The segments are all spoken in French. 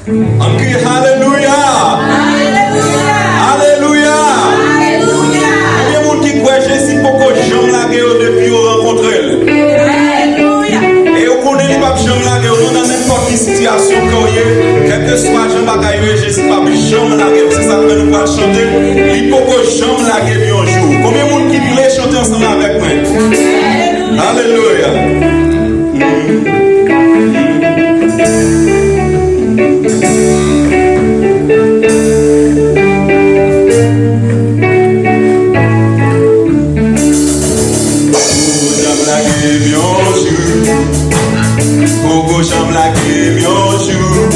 On crie Alléluia. Alléluia. Alléluia. Il y a des gens qui croient Jésus pour que Jean la guerre depuis qu'on rencontre elle. Et on connaît les papes Jean la guerre dans n'importe quelle situation qu'on y est. Quel que soit Jean la guerre, Jésus pas Jean la guerre. C'est ça que nous allons chanter. Il faut que Jean la guerre un jour. Combien de gens qui veulent chanter ensemble avec moi? Alléluia. Pourquoi j'aime la gueule un jour?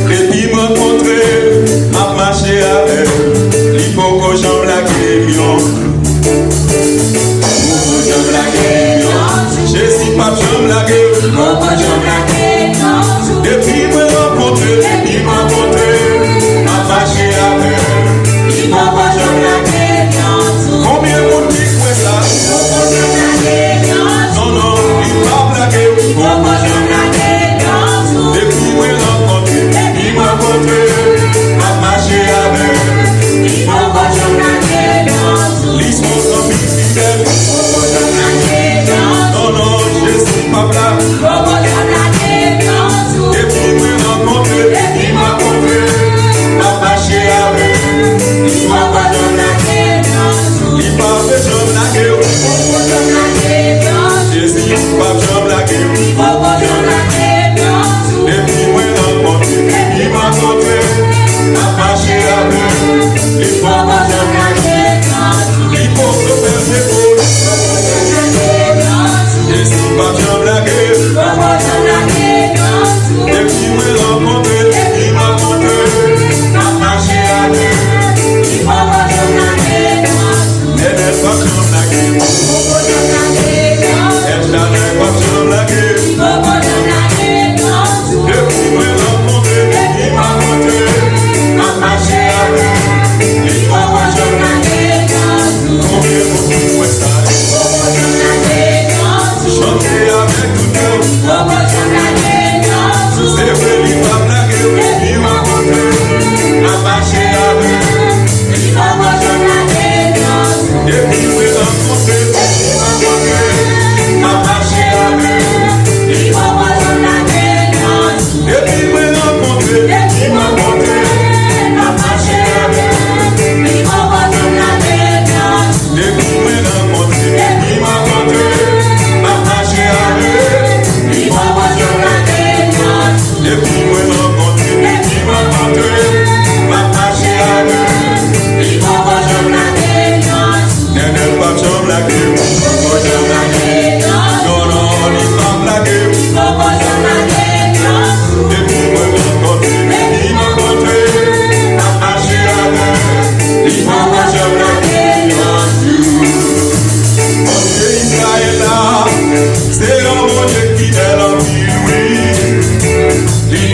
Et puis me montrer, m'a marché avec. Il faut que j'aime la gueule un jour. Pourquoi j'aime la gueule un jour? Je suis pas j'aime la gueule. Pourquoi j'aime la gueule un jour? Et puis me montrer, m'a marché avec. Il faut que j'aime la gueule un jour. Combien de monde qui fait ça? Pourquoi j'aime la gueule un jour? Non, non, il va la gueule. Pourquoi j'aime la gueule un jour? Depuis moi rencontré, il m'a montré, m'a marché avec. Il faut que j'aime la gueule un jour. L'histoire sans fidèle. Pourquoi j'aime la gueule un jour? Non, non, je suis pas là. Pourquoi j'aime la gueule un jour? Depuis moi rencontré, il m'a montré, m'a marché avec. Il faut que j'aime la gueule un jour. Il m'a fait j'aime la gueule. Pourquoi j'aime la gueule un jour? Je suis pas j'aime la gueule. Pourquoi j'aime la gueule un jour? Depuis moi rencontré, il m'a montré, m'a marché avec. Il faut que j'aime la gueule un jour. Il faut que faire ses fautes. Pourquoi j'aime la gueule un jour? Je suis pas j'aime la gueule. Pourquoi j'aime la gueule un jour? Depuis moi rencontré, il m'a montré, m'a marché avec. Il faut que j'aime la gueule un jour. Elle n'est pas j'aime la gueule. Pourquoi j'aime la gueule un jour? Elle n'est pas j'aime la gueule. Pourquoi j'aime la gueule un jour? Depuis moi rencontré, il m'a montré, m'a marché avec. Il faut que j'aime la gueule un jour. Combien de monde qui fait ça? Pourquoi j'aime la gueule un jour? Chanter avec tout le monde. Pourquoi j'aime la gueule un jour? C'est vrai, il m'a blagué, il m'a montré, m'a marché avec. Il faut que j'aime la gueule un jour. Depuis moi rencontré, il m'a montré, m'a marché avec. Il faut que j'aime la gueule un jour. Depuis moi rencontré, il m'a montré, m'a marché avec. Il faut que j'aime la gueule un jour. Depuis moi rencontré, il m'a montré, m'a marché avec. Il faut que j'aime la gueule un jour. Depuis moi rencontré, il m'a montré, m'a marché avec. Il faut que j'aime la gueule un jour. N'est pas j'aime la gueule. Pourquoi j'aime la gueule un jour? Non, non, il m'a blagué. Pourquoi j'aime la gueule un jour? Depuis moi rencontré, il m'a montré, m'a marché avec. Il faut que j'aime la gueule un jour. Mon Dieu Israël là, c'est un bon Dieu qui est l'empire, oui. Il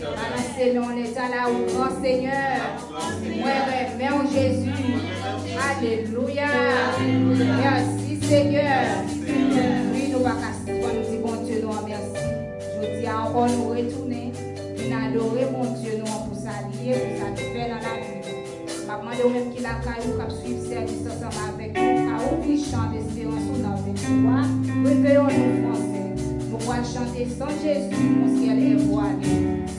Balancez-nous, on est à la grand Seigneur. Ouais, mais en Jésus, Alléluia. Merci Seigneur. Oui, nous pas casser. Nous disons bon Dieu, nous merci. Je dis encore nous retourner. Nous adorer mon Dieu, nous pour s'allier, pour s'allier dans la vie. Maman de même qui la caillou qui suivre service ensemble avec nous, à ouvrir chant d'espérance ou dans le réveillons-nous français. Nous pourrons chanter sans Jésus, mon ciel est voilé.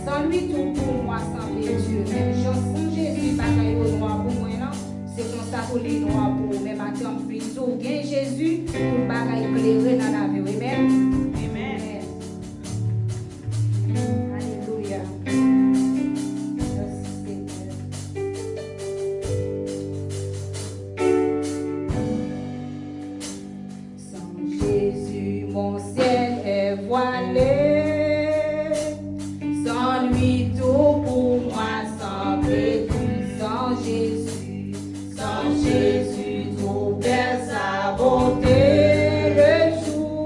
Sans lui, tout pour moi semble Dieu. Même sans Jésus, bagaille au noir pour moi, non? C'est comme ça pour les noirs pour même à temps plus tout. Gain Jésus, pour bagaille éclairé dans la vie. Amen. Amen. Alléluia. Mon ciel est voilé, sans lui tout pour moi semble tout, sans Jésus tout perd sa beauté, le jour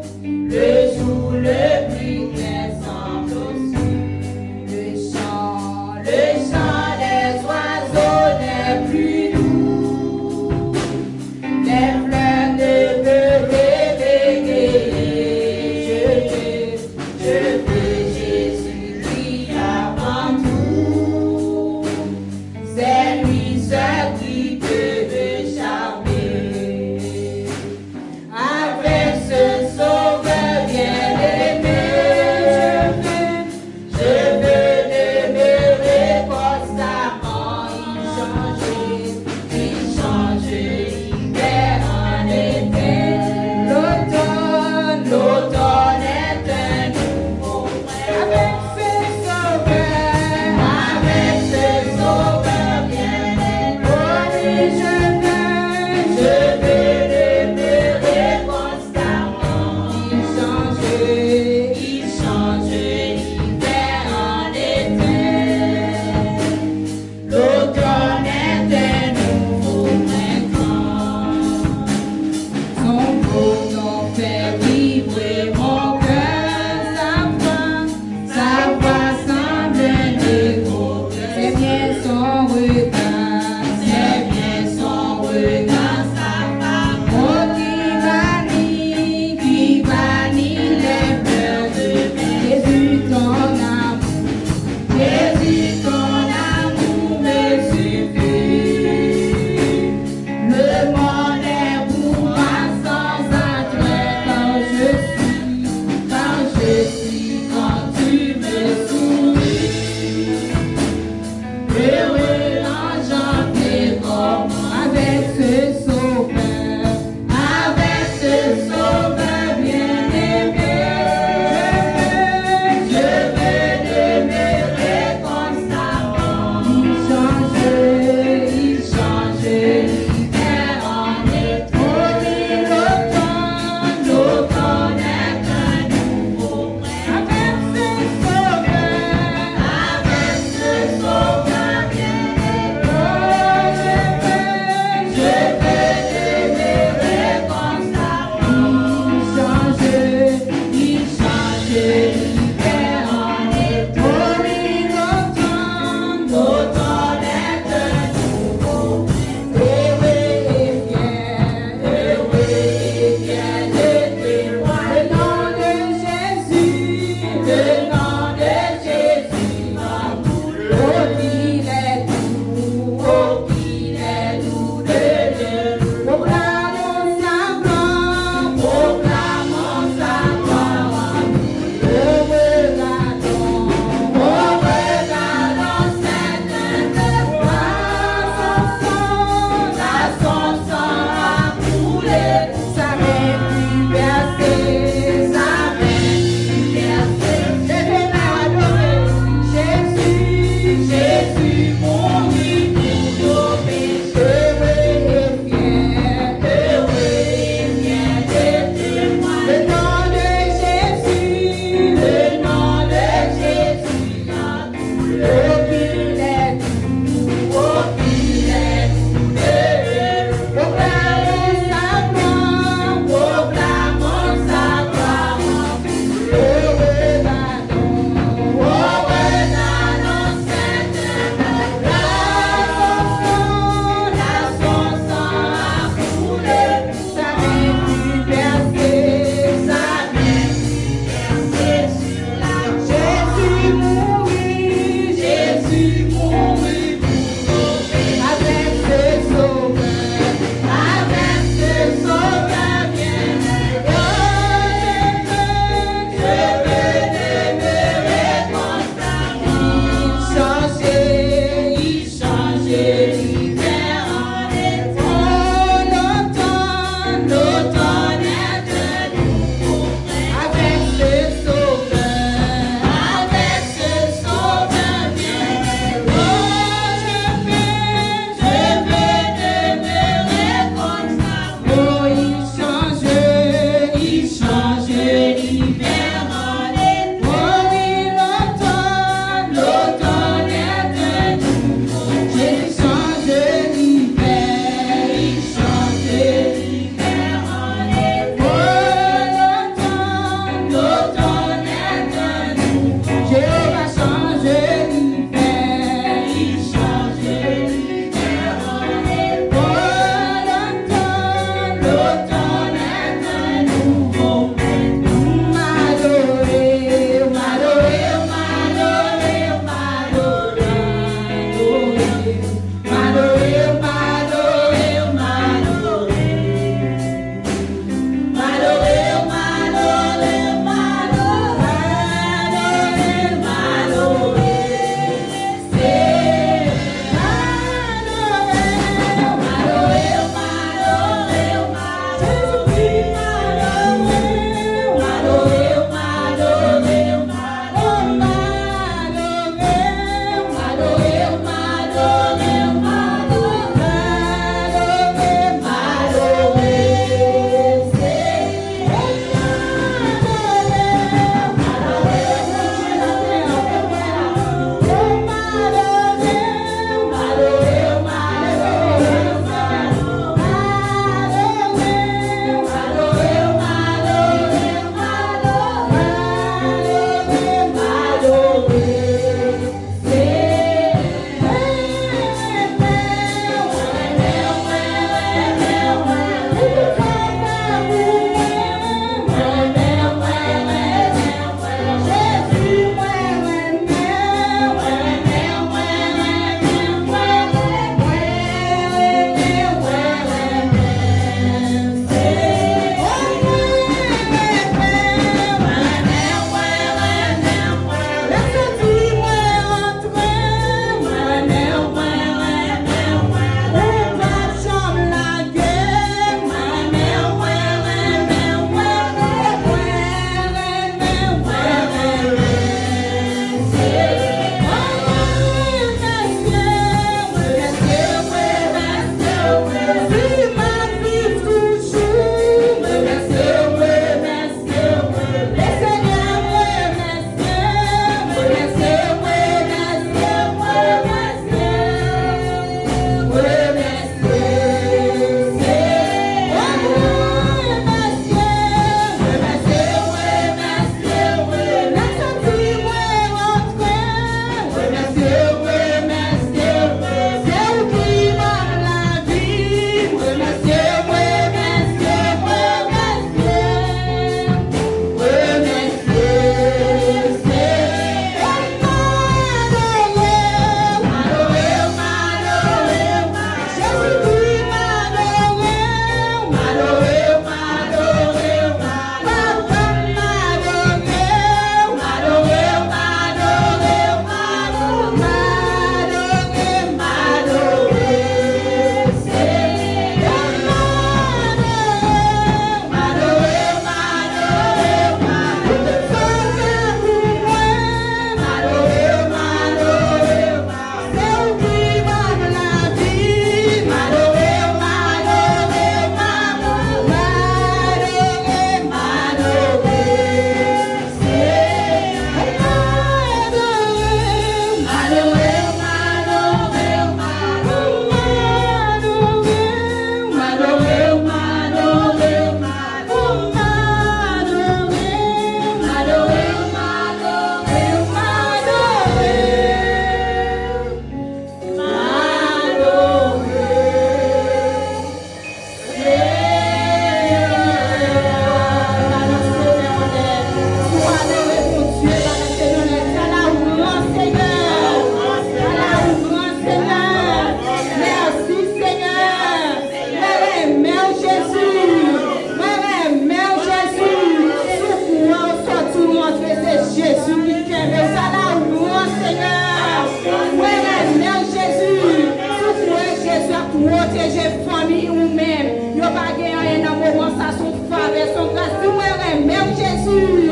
protéger famille ou même. Yo pas gagné dans moment ça son faveur, son grâce. Tout moi même Jésus.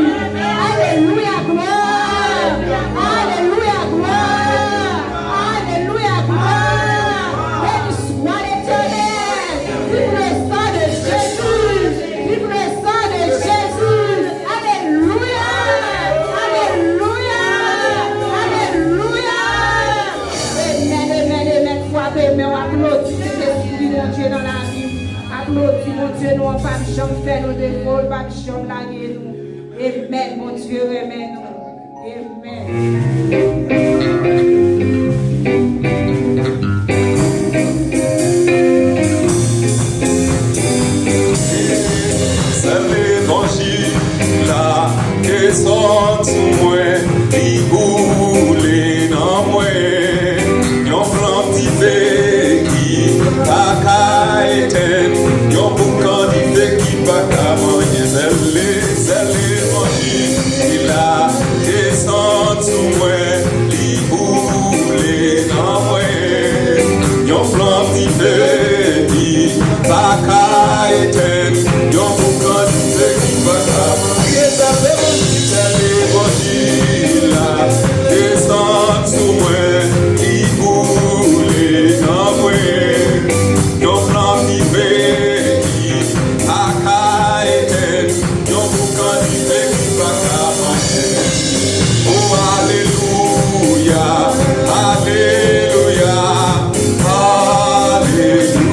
Alléluia gloire. Alléluia gloire. Alléluia gloire. Béni soit l'Éternel. Vive le sang de Jésus. Vive le sang de Jésus. Alléluia. Alléluia. Alléluia. Amen. Frappez, mais on applaudit cet esprit de Dieu dans la vie. Applaudis mon Dieu, nous on pas jamais faire nos défauts, pas jamais laguer nous. Amen, mon Dieu, amen nous. Amen. descend sous moi, il boule dans moi. Yon flamme qui fait qui pas qu'à éteindre, yon boucan qui fait qui pas qu'à manger. C'est l'évangile, il a descend sous moi, il boule dans moi. Yon flamme qui fait qui pas qu'à éteindre, yon boucan qui fait qui pas qu'à manger. C'est l'évangile, là, descend sous moi, il boule dans moi. Yon flamme qui fait qui pas qu'à éteindre, yon boucan qui fait qui pas qu'à manger. Oh, alléluia, alléluia, alléluia,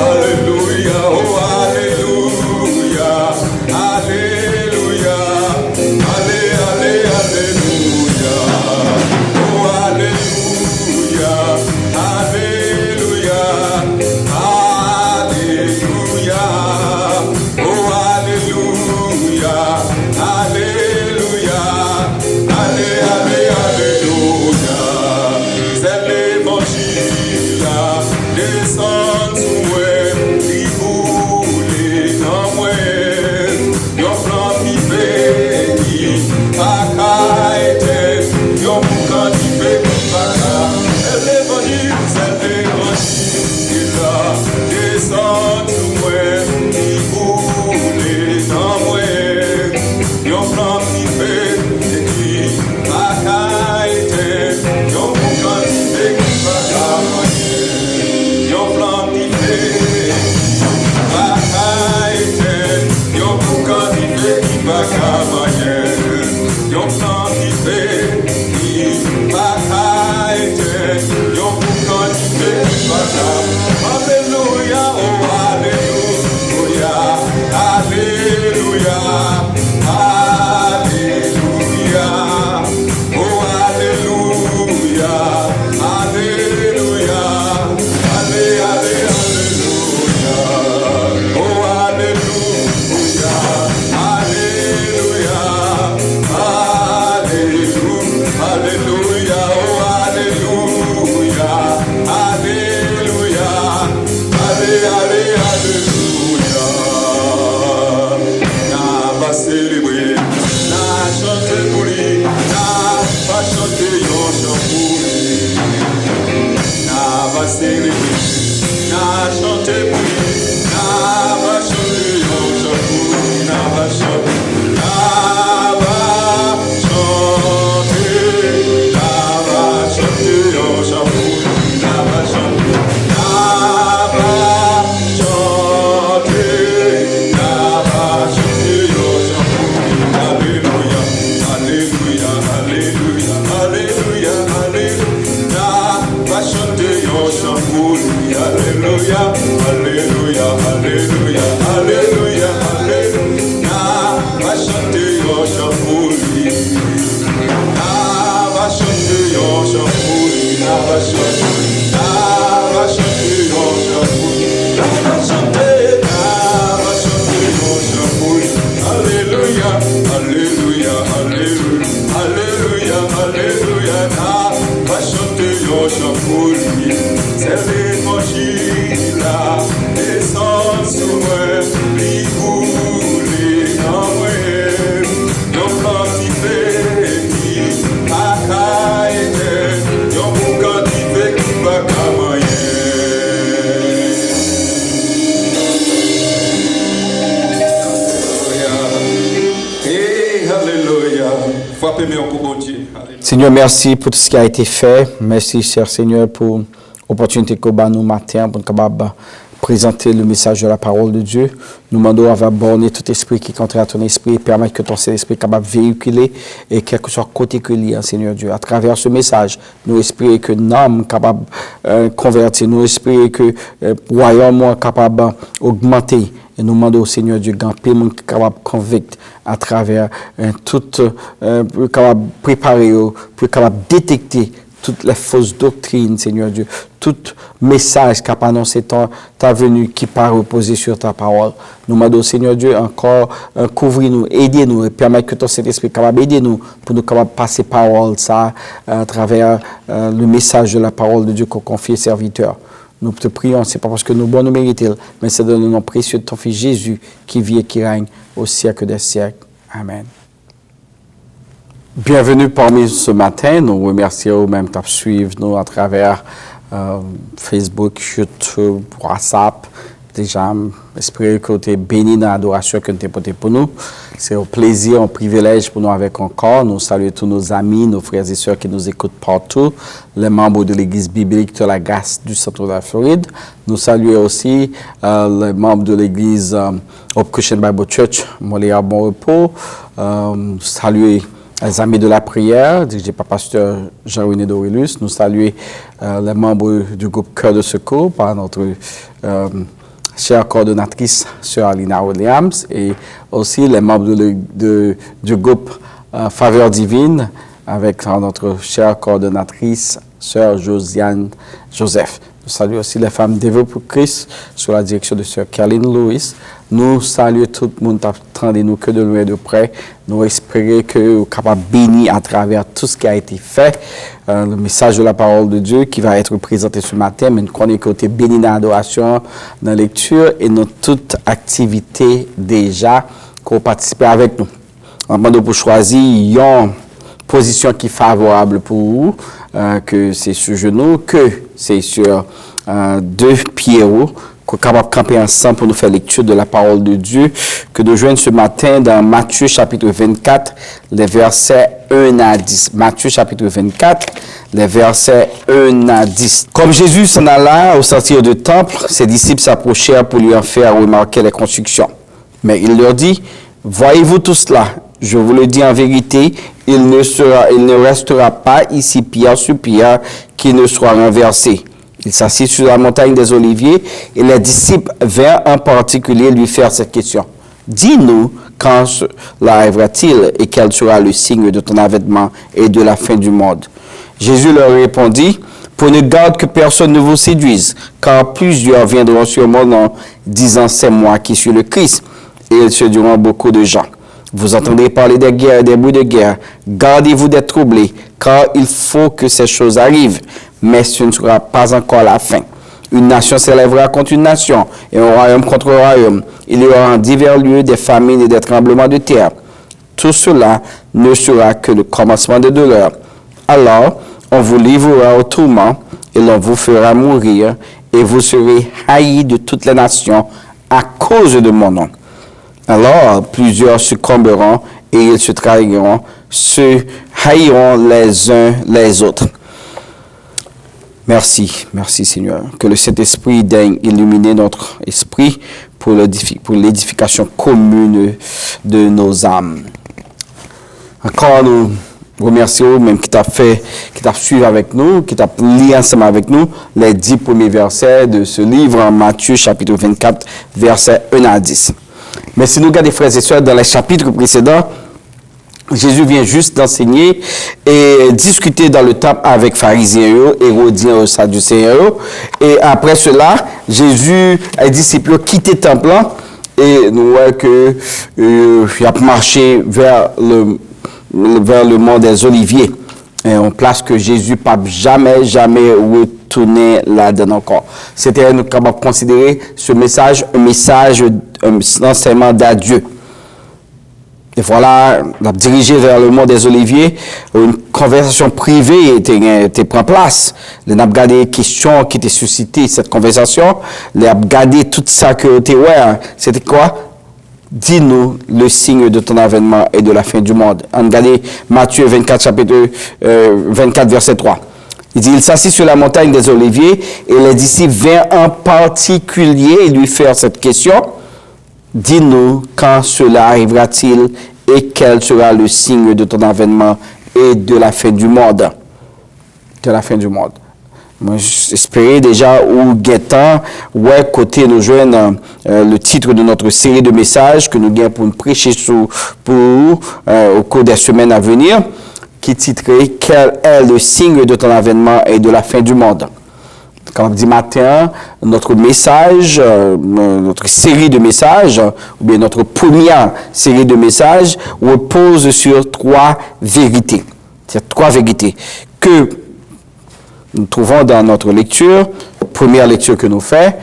alléluia, oh, alléluia, alléluia, allé, allé, alléluia, oh, alléluia, alléluia, alléluia, oh, alléluia, alléluia, allé, allé, alléluia. C'est l'évangile, là, descend sous moi, il boule dans moi. Yon flamme qui fait qui pas qu'à éteindre, yon boucan qui fait qui pas qu'à. C'est l'évangile, là, descend sous moi, il boule dans moi. Yon flamme qui fait qui pas qu'à éteindre, yon boucan qui fait qui pas qu'à manger. Yon flamme qui fait pas qu'à éteindre, yon boucan qui fait qui pas qu'à manger. Yon flamme qui fait qui pas qu'à éteindre, yon boucan qui fait qui pas qu'à manger. Alléluia, oh alléluia, alléluia, alléluia, oh alléluia, alléluia, allé, allé, alléluia, oh alléluia, alléluia, alléluia, alléluia, oh alléluia, alléluia, allé, allé, alléluia. Na va célébrer, na chanter pour lui, na va chanter yon chant pour lui. Na va célébrer, na chanter pour lui, na va chanter yon chant pour lui, na va chanter, na va chanter yon chant pour lui, na va chanter, na va chanter, na va chanter yon chant pour lui. Alléluia, alléluia, alléluia, alléluia, alléluia. Na va chanter yon chant pour lui. Alléluia, alléluia, alléluia, alléluia, alléluia. Na va chanter yon chant pour lui. Na va chanter yon chant pour lui. Na va chanter, na va chanter yon chant pour lui. Na va chanter, na va chanter yon chant pour lui. Alléluia, alléluia, alléluia, alléluia, alléluia. Na va chanter yon chant pour lui. C'est l'évangile, là, descend sous moi, il boule dans moi. Yon flamme qui fait qui pas qu'à éteindre, yon boucan qui fait qui pas qu'à manger. Alléluia. Frappez-moi pour bon Dieu. Alléluia. Seigneur, merci pour tout ce qui a été fait. Merci, cher Seigneur, pour l'opportunité que nous matin pour nous capables présenter le message de la parole de Dieu. Nous demandons à borner tout esprit qui est contraire à ton esprit, permettre que ton Saint-Esprit soit capable de véhiculer et quel que soit le côté que l'il y a, Seigneur Dieu. À travers ce message, nous espérons que l'âme capable de convertir, nous espérons que le royaume est capable d'augmenter. Et nous demandons au Seigneur Dieu, qu'il y ait capable de convaincre à travers tout, capable de préparer, pour capable de détecter toutes les fausses doctrines, Seigneur Dieu, tout message qu'a annoncé ta venue qui part reposer sur ta parole. Nous demandons, Seigneur Dieu, encore couvrir-nous, aidez-nous et permettre que ton Saint-Esprit capable aider nous pour nous capable passer parole ça à travers le message de la parole de Dieu qu'on confie aux serviteurs. Nous te prions, ce n'est pas parce que nous nous méritons, mais c'est dans le nom précieux de ton Fils Jésus qui vit et qui règne au siècle des siècles. Amen. Bienvenue parmi nous ce matin. Nous remercions même de suivre nous à travers Facebook, YouTube, WhatsApp. Déjà, j'espère que tu es béni dans l'adoration que tu as portée pour nous. C'est un plaisir, un privilège pour nous avec encore. Nous saluons tous nos amis, nos frères et sœurs qui nous écoutent partout, les membres de l'Église biblique de la grâce du centre de la Floride. Nous saluons aussi les membres de l'Église Hope Christian Bible Church, Montréal Bon Repos. Nous saluons les amis de la prière, dirigés par pasteur Jean-René Dorélus. Nous saluons les membres du groupe Cœur de Secours par notre chère coordonnatrice, sœur Alina Williams, et aussi les membres du groupe Faveur Divine avec notre chère coordonnatrice, sœur Josiane Joseph. Nous saluons aussi les femmes dévouées pour Christ sous la direction de sœur Caroline Lewis. Nous saluons tout le monde attendez nous que de loin et de près. Nous espérons que vous êtes capables de bénir à travers tout ce qui a été fait. Le message de la parole de Dieu qui va être présenté ce matin, mais nous connaissons que vous êtes bénis dans l'adoration, dans la lecture et dans toute activité déjà qu'on participe avec nous. On demande pour choisir une position qui est favorable pour vous, que c'est sur genou, que c'est sur deux pieds hauts, qu'on est capable de camper ensemble pour nous faire lecture de la parole de Dieu, que nous joignons ce matin dans Matthieu chapitre 24, les versets 1 à 10. Matthieu chapitre 24, les versets 1 à 10. Comme Jésus s'en alla au sortir du temple, ses disciples s'approchèrent pour lui en faire remarquer les constructions. Mais il leur dit, « Voyez-vous tout cela? Je vous le dis en vérité, il ne restera pas ici pierre sur pierre qui ne soit renversé. » Il s'assit sur la montagne des Oliviers et les disciples vinrent en particulier lui faire cette question. « Dis-nous quand cela arrivera-t-il et quel sera le signe de ton avènement et de la fin du monde. » Jésus leur répondit, « Prenez garde que personne ne vous séduise, car plusieurs viendront sur mon nom, disant c'est moi qui suis le Christ, et ils séduiront beaucoup de gens. Vous entendrez parler des guerres et des bruits de guerre. Gardez-vous d'être troublés, car il faut que ces choses arrivent, mais ce ne sera pas encore la fin. Une nation s'élèvera contre une nation, et un royaume contre un royaume. Il y aura en divers lieux des famines et des tremblements de terre. Tout cela ne sera que le commencement des douleurs. Alors, on vous livrera au tourment, et l'on vous fera mourir, et vous serez haïs de toutes les nations à cause de mon nom. Alors, plusieurs succomberont et ils se trahiront, se haïront les uns les autres. Merci, merci Seigneur. Que le Saint-Esprit daigne illuminer notre esprit pour l'édification commune de nos âmes. Encore nous remercions même qui t'a suivi avec nous, qui t'a lié ensemble avec nous les 10 premiers versets de ce livre en Matthieu chapitre 24, versets 1 à 10. Mais si nous regardons, frères et sœurs, dans les chapitres précédents, Jésus vient juste d'enseigner et discuter dans le temple avec pharisiens, hérodiens et sadducéens. Et après cela, Jésus et les disciples quitté le temple et nous voyons qu'il a marché vers le mont des Oliviers. Et on place que Jésus n'a jamais retourné là-dedans encore. C'était nous capables de considérer ce message un enseignement d'adieu. Et voilà, on a dirigé vers le mont des Oliviers, une conversation privée était pris place. On a regardé les questions qui étaient suscitées cette conversation, on a regardé tout ça que tu ouais, c'était quoi? Dis-nous le signe de ton avènement et de la fin du monde. On regarde Matthieu 24, chapitre 24, verset 3. Il dit, il s'assit sur la montagne des Oliviers et les disciples vinrent en particulier lui faire cette question. Dis-nous quand cela arrivera-t-il et quel sera le signe de ton avènement et de la fin du monde. De la fin du monde. Moi, j'espérais déjà où guettant, ouais, côté nous joindre le titre de notre série de messages que nous gagnons pour nous prêcher au cours des semaines à venir, qui est titré « Quel est le signe de ton avènement et de la fin du monde ?» Comme dit matin, notre message, notre série de messages, ou bien notre première série de messages, repose sur 3 vérités. C'est 3 vérités que nous trouvons dans notre lecture, première lecture que nous faisons,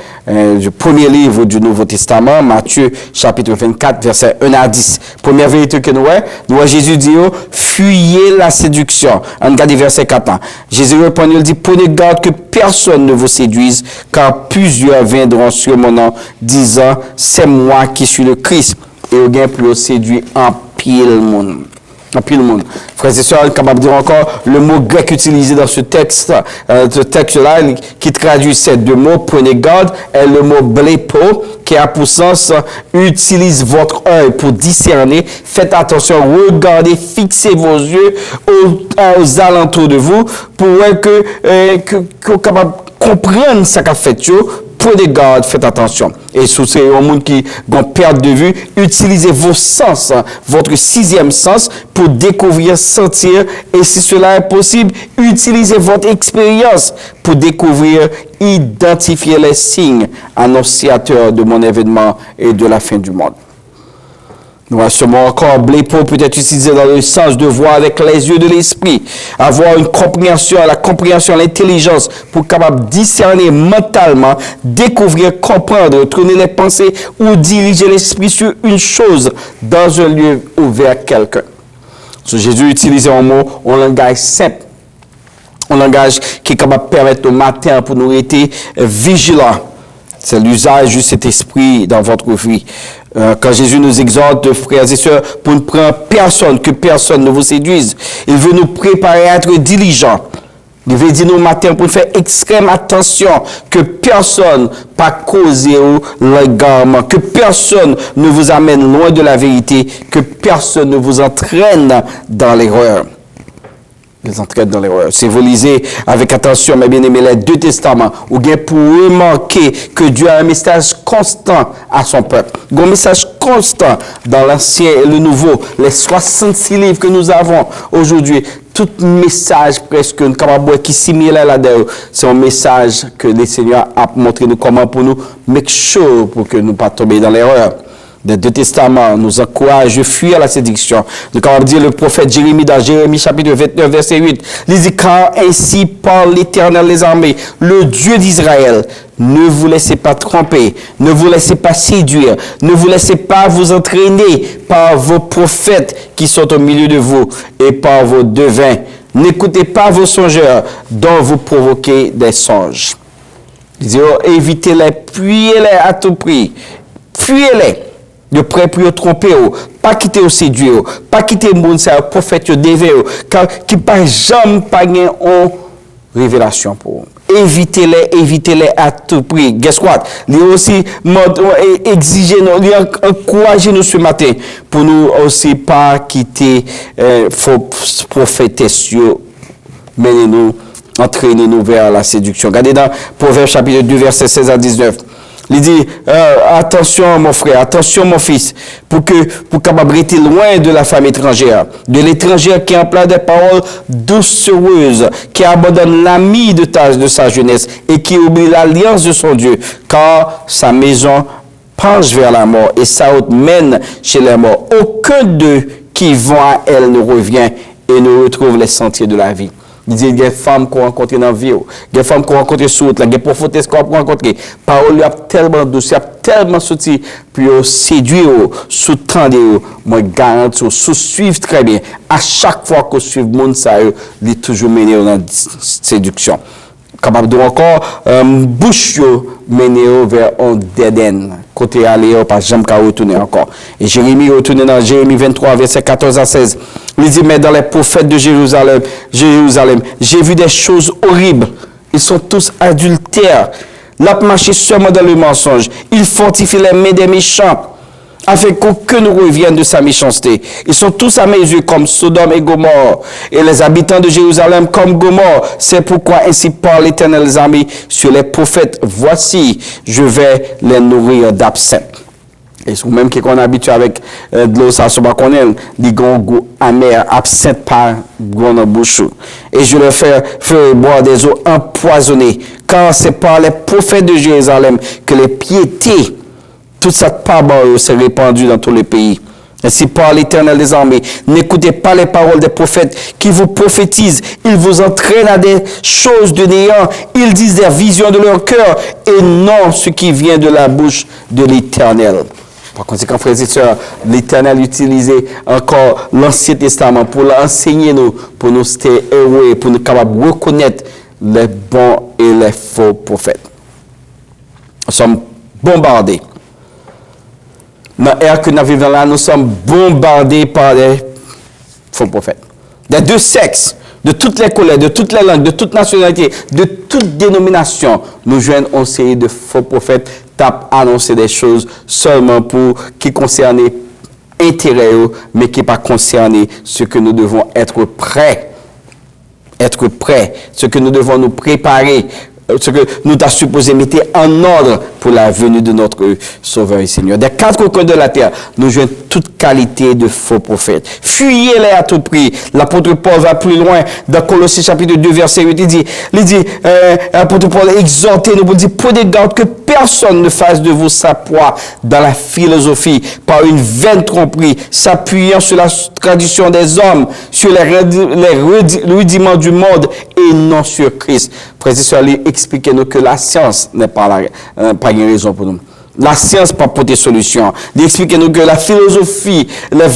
du premier livre du Nouveau Testament, Matthieu chapitre 24, versets 1 à 10. Première vérité que nous voyons, Jésus dit, fuyez la séduction. On regarde verset 4. Jésus répond, il dit, prenez garde que personne ne vous séduise, car plusieurs viendront sur mon nom, disant, c'est moi qui suis le Christ. Et au gain plus séduit en pile monde. En pile monde. Frères et sœurs, capable de dire encore le mot grec utilisé dans ce texte-là, qui traduit ces 2 mots, prenez garde, est le mot blepo, qui a pour sens, utilise votre œil pour discerner, faites attention, regardez, fixez vos yeux aux alentours de vous, pour que capable de comprendre ce qu'a fait, prenez garde, faites attention. Et si c'est un monde qui perd de vue, utilisez vos sens, votre 6e sens, pour découvrir, sentir. Et si cela est possible, utilisez votre expérience pour découvrir, identifier les signes annonciateurs de mon événement et de la fin du monde. Nous avons encore blepo peut être utilisé dans le sens de voir avec les yeux de l'esprit, avoir une compréhension, la compréhension, l'intelligence pour capable discerner mentalement, découvrir, comprendre, tourner les pensées ou diriger l'esprit sur une chose dans un lieu ou vers quelqu'un. So, Jésus utilisait un mot, un langage simple, un langage qui est capable de permettre au matin pour nous être vigilants. C'est l'usage de cet esprit dans votre vie. Quand Jésus nous exhorte, frères et sœurs, pour ne prendre personne, que personne ne vous séduise, il veut nous préparer à être diligents. Il veut dire nous matin pour faire extrême attention, que personne pas causer l'égarement, que personne ne vous amène loin de la vérité, que personne ne vous entraîne dans l'erreur. Ils entraînent dans l'erreur. Si vous lisez avec attention, mes bien-aimés, les 2 testaments, vous avez pour remarquer que Dieu a un message constant à son peuple. Il y a un message constant dans l'Ancien et le Nouveau. Les 66 livres que nous avons aujourd'hui, tout message presque qui est similaire là-dedans, c'est un message que le Seigneur a montré nous comment pour nous make sure pour que nous ne pas tomber dans l'erreur. Des 2 testaments nous encouragent à fuir la séduction. Donc, on va dire le prophète Jérémie dans Jérémie chapitre 29, verset 8. Il dit, car ainsi parle l'Éternel des armées, le Dieu d'Israël. Ne vous laissez pas tromper, ne vous laissez pas séduire, ne vous laissez pas vous entraîner par vos prophètes qui sont au milieu de vous et par vos devins. N'écoutez pas vos songeurs dont vous provoquez des songes. Il dit, évitez-les, fuyez-les à tout prix. Fuyez-les. De près pour tromper, pas quitter au séduire, pas quitter le monde, c'est un prophète dévé, qui pas jamais pas une révélation pour eux. Évitez-les à tout prix. Guess what? Il aussi exiger nous, encourager nous ce matin pour nous aussi pas quitter faux prophétesses, menez-nous, entraînez-nous vers la séduction. Regardez dans Proverbes chapitre 2, verset 16 à 19. Il dit, attention mon frère, attention mon fils, pour capable rester loin de la femme étrangère, de l'étrangère qui emploie des paroles doucereuses, qui abandonne l'ami de sa jeunesse et qui oublie l'alliance de son Dieu, car sa maison penche vers la mort et sa route mène chez les morts. Aucun d'eux qui vont à elle ne revient et ne retrouve les sentiers de la vie. Il dit, il y a des femmes qu'on rencontre dans la vie, il y a des femmes qu'on rencontre sur route, il y a des prophétesses qu'on rencontre. Parole, il y a tellement douce, il y a tellement sorti, puis séduire, sous-tendre, moi garantis, sous-suivre très bien. À chaque fois qu'on suit le monde, ça, il est toujours mené dans la séduction. Capable de encore, bouche, mené vers un dead end. Côté aller, pas jamais qu'à retourner encore. Et Jérémie retourne dans Jérémie 23, verset 14 à 16. Il dit, mais dans les prophètes de Jérusalem, j'ai vu des choses horribles. Ils sont tous adultères. Là, marché seulement dans le mensonge. Ils fortifient les mains des méchants, afin qu'aucun ne revienne de sa méchanceté. Ils sont tous à mes yeux comme Sodome et Gomorrhe, et les habitants de Jérusalem comme Gomorrhe. C'est pourquoi ainsi parle l'Éternel des armées sur les prophètes. Voici, je vais les nourrir d'absinthe. Et c'est même qu'on est habitué avec de l'eau, ça se bat qu'on aime, des grands goûts amers, absinthe par dans la bouche. Et je leur fais boire des eaux empoisonnées, car c'est par les prophètes de Jérusalem que les piétés, toute cette parole s'est répandue dans tous les pays. Ainsi par l'Éternel des armées, n'écoutez pas les paroles des prophètes qui vous prophétisent. Ils vous entraînent à des choses de néant. Ils disent des visions de leur cœur et non ce qui vient de la bouche de l'Éternel. Par conséquent, frères et sœurs, l'Éternel utilisait encore l'Ancien Testament pour l'enseigner nous, pour nous rester heureux, pour nous capables de reconnaître les bons et les faux prophètes. Nous sommes bombardés. Dans l'ère que nous vivons là, nous sommes bombardés par des faux prophètes. Des deux sexes, de toutes les couleurs, de toutes les langues, de toutes nationalités, de toutes dénominations, nous joignons une série de faux prophètes tapent annoncer des choses seulement pour qui concernent intérêt, mais qui pas concerner ce que nous devons être prêts. Être prêts, ce que nous devons nous préparer, ce que nous avons supposé mettre en ordre pour la venue de notre Sauveur et Seigneur. Des quatre coins de la terre, nous jouons toute qualité de faux prophètes. Fuyez-les à tout prix. L'apôtre Paul va plus loin dans Colossiens chapitre 2, verset 8. Il dit l'apôtre Paul exhortez-nous pour dire, prenez garde que personne ne fasse de vous sa proie dans la philosophie, par une vaine tromperie, s'appuyant sur la tradition des hommes, sur les rudiments du monde et non sur Christ. Frères et sœurs, expliquez-nous que la science n'est pas une raison pour nous. La science pas pour des solutions. Expliquez-nous que la philosophie, les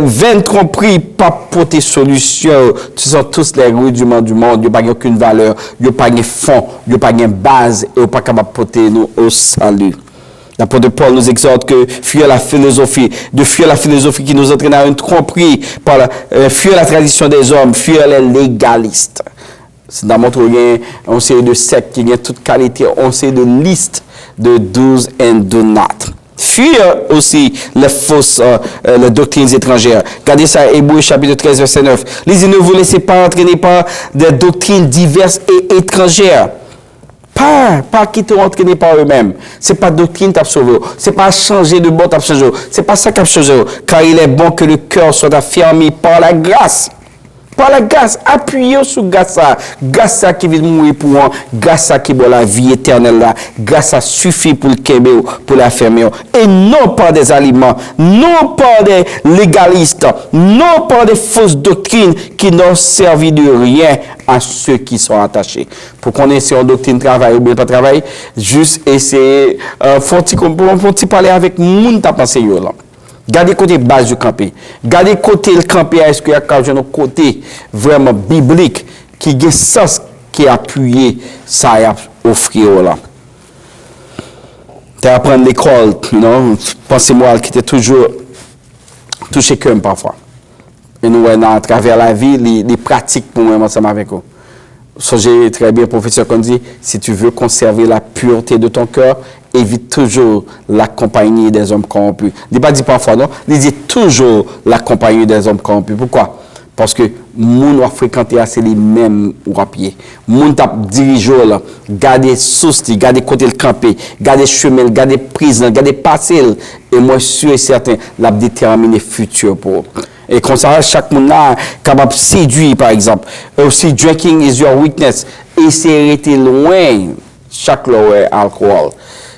vaines tromperies pas pour des solutions. Ce sont tous les rudiments du monde. Il n'y a pas aucune valeur, il n'y a pas de fond, il n'y a pas de base et il n'y a pas capable de porter nous au salut. L'apôtre Paul nous exhorte que fuir la philosophie, de fuir la philosophie qui nous entraîne à une tromperie, fuir la tradition des hommes, fuir les légalistes. C'est dans notre lien, on sait de sectes qui ont toute qualité, on sait de liste de 12 and do not. Fuir aussi les fausses les doctrines étrangères. Regardez ça, Hébreux chapitre 13, verset 9. Les ne vous laissez pas entraîner par des doctrines diverses et étrangères. Pas qui te entraîner par eux-mêmes. C'est pas doctrine t'a sauvé. C'est pas changer de bon t'a changé. C'est pas ça qu'a changé. Car il est bon que le cœur soit affermi par la grâce. Par la grâce, appuyez sur grâce ça qui vient mourir pour moi, grâce ça qui est la vie éternelle là, grâce ça suffit pour le Québec, pour la fermer, et non pas des aliments, non pas des légalistes, non pas des fausses doctrines qui n'ont servi de rien à ceux qui sont attachés. Pour qu'on ait si on doctrine travail ou bien pas travail, juste essayer, faut-il parler avec moun t'a pensé yo là. Gardez côté base du campé. Gardez côté le campé, est-ce qu'il y a un côté vraiment biblique qui a sens qui a appuyé ça a offrir là. Tu apprends l'école, non? Pensez-moi qui était toujours touché comme parfois. Et nous, à travers la vie, les pratiques pour moi ensemble avec vous. Songez très bien, professeur, qu'on dit, si tu veux conserver la pureté de ton cœur, évite toujours la compagnie des hommes corrompus. Il ne dit pas parfois, non? Il dit toujours la compagnie des hommes corrompus. Pourquoi? Parce que moun a fréquenté assez les mêmes ou à pied. Moun t'a dirigé là, garder source, garder côté le campé, garder chemin, garder prison, garder passé. Et moi, je suis certain, l'a déterminé futur pour eux. Et comme ça, chaque monde là capable de séduire, par exemple. Aussi, drinking is your weakness. Et c'est rester loin chaque lower alcool.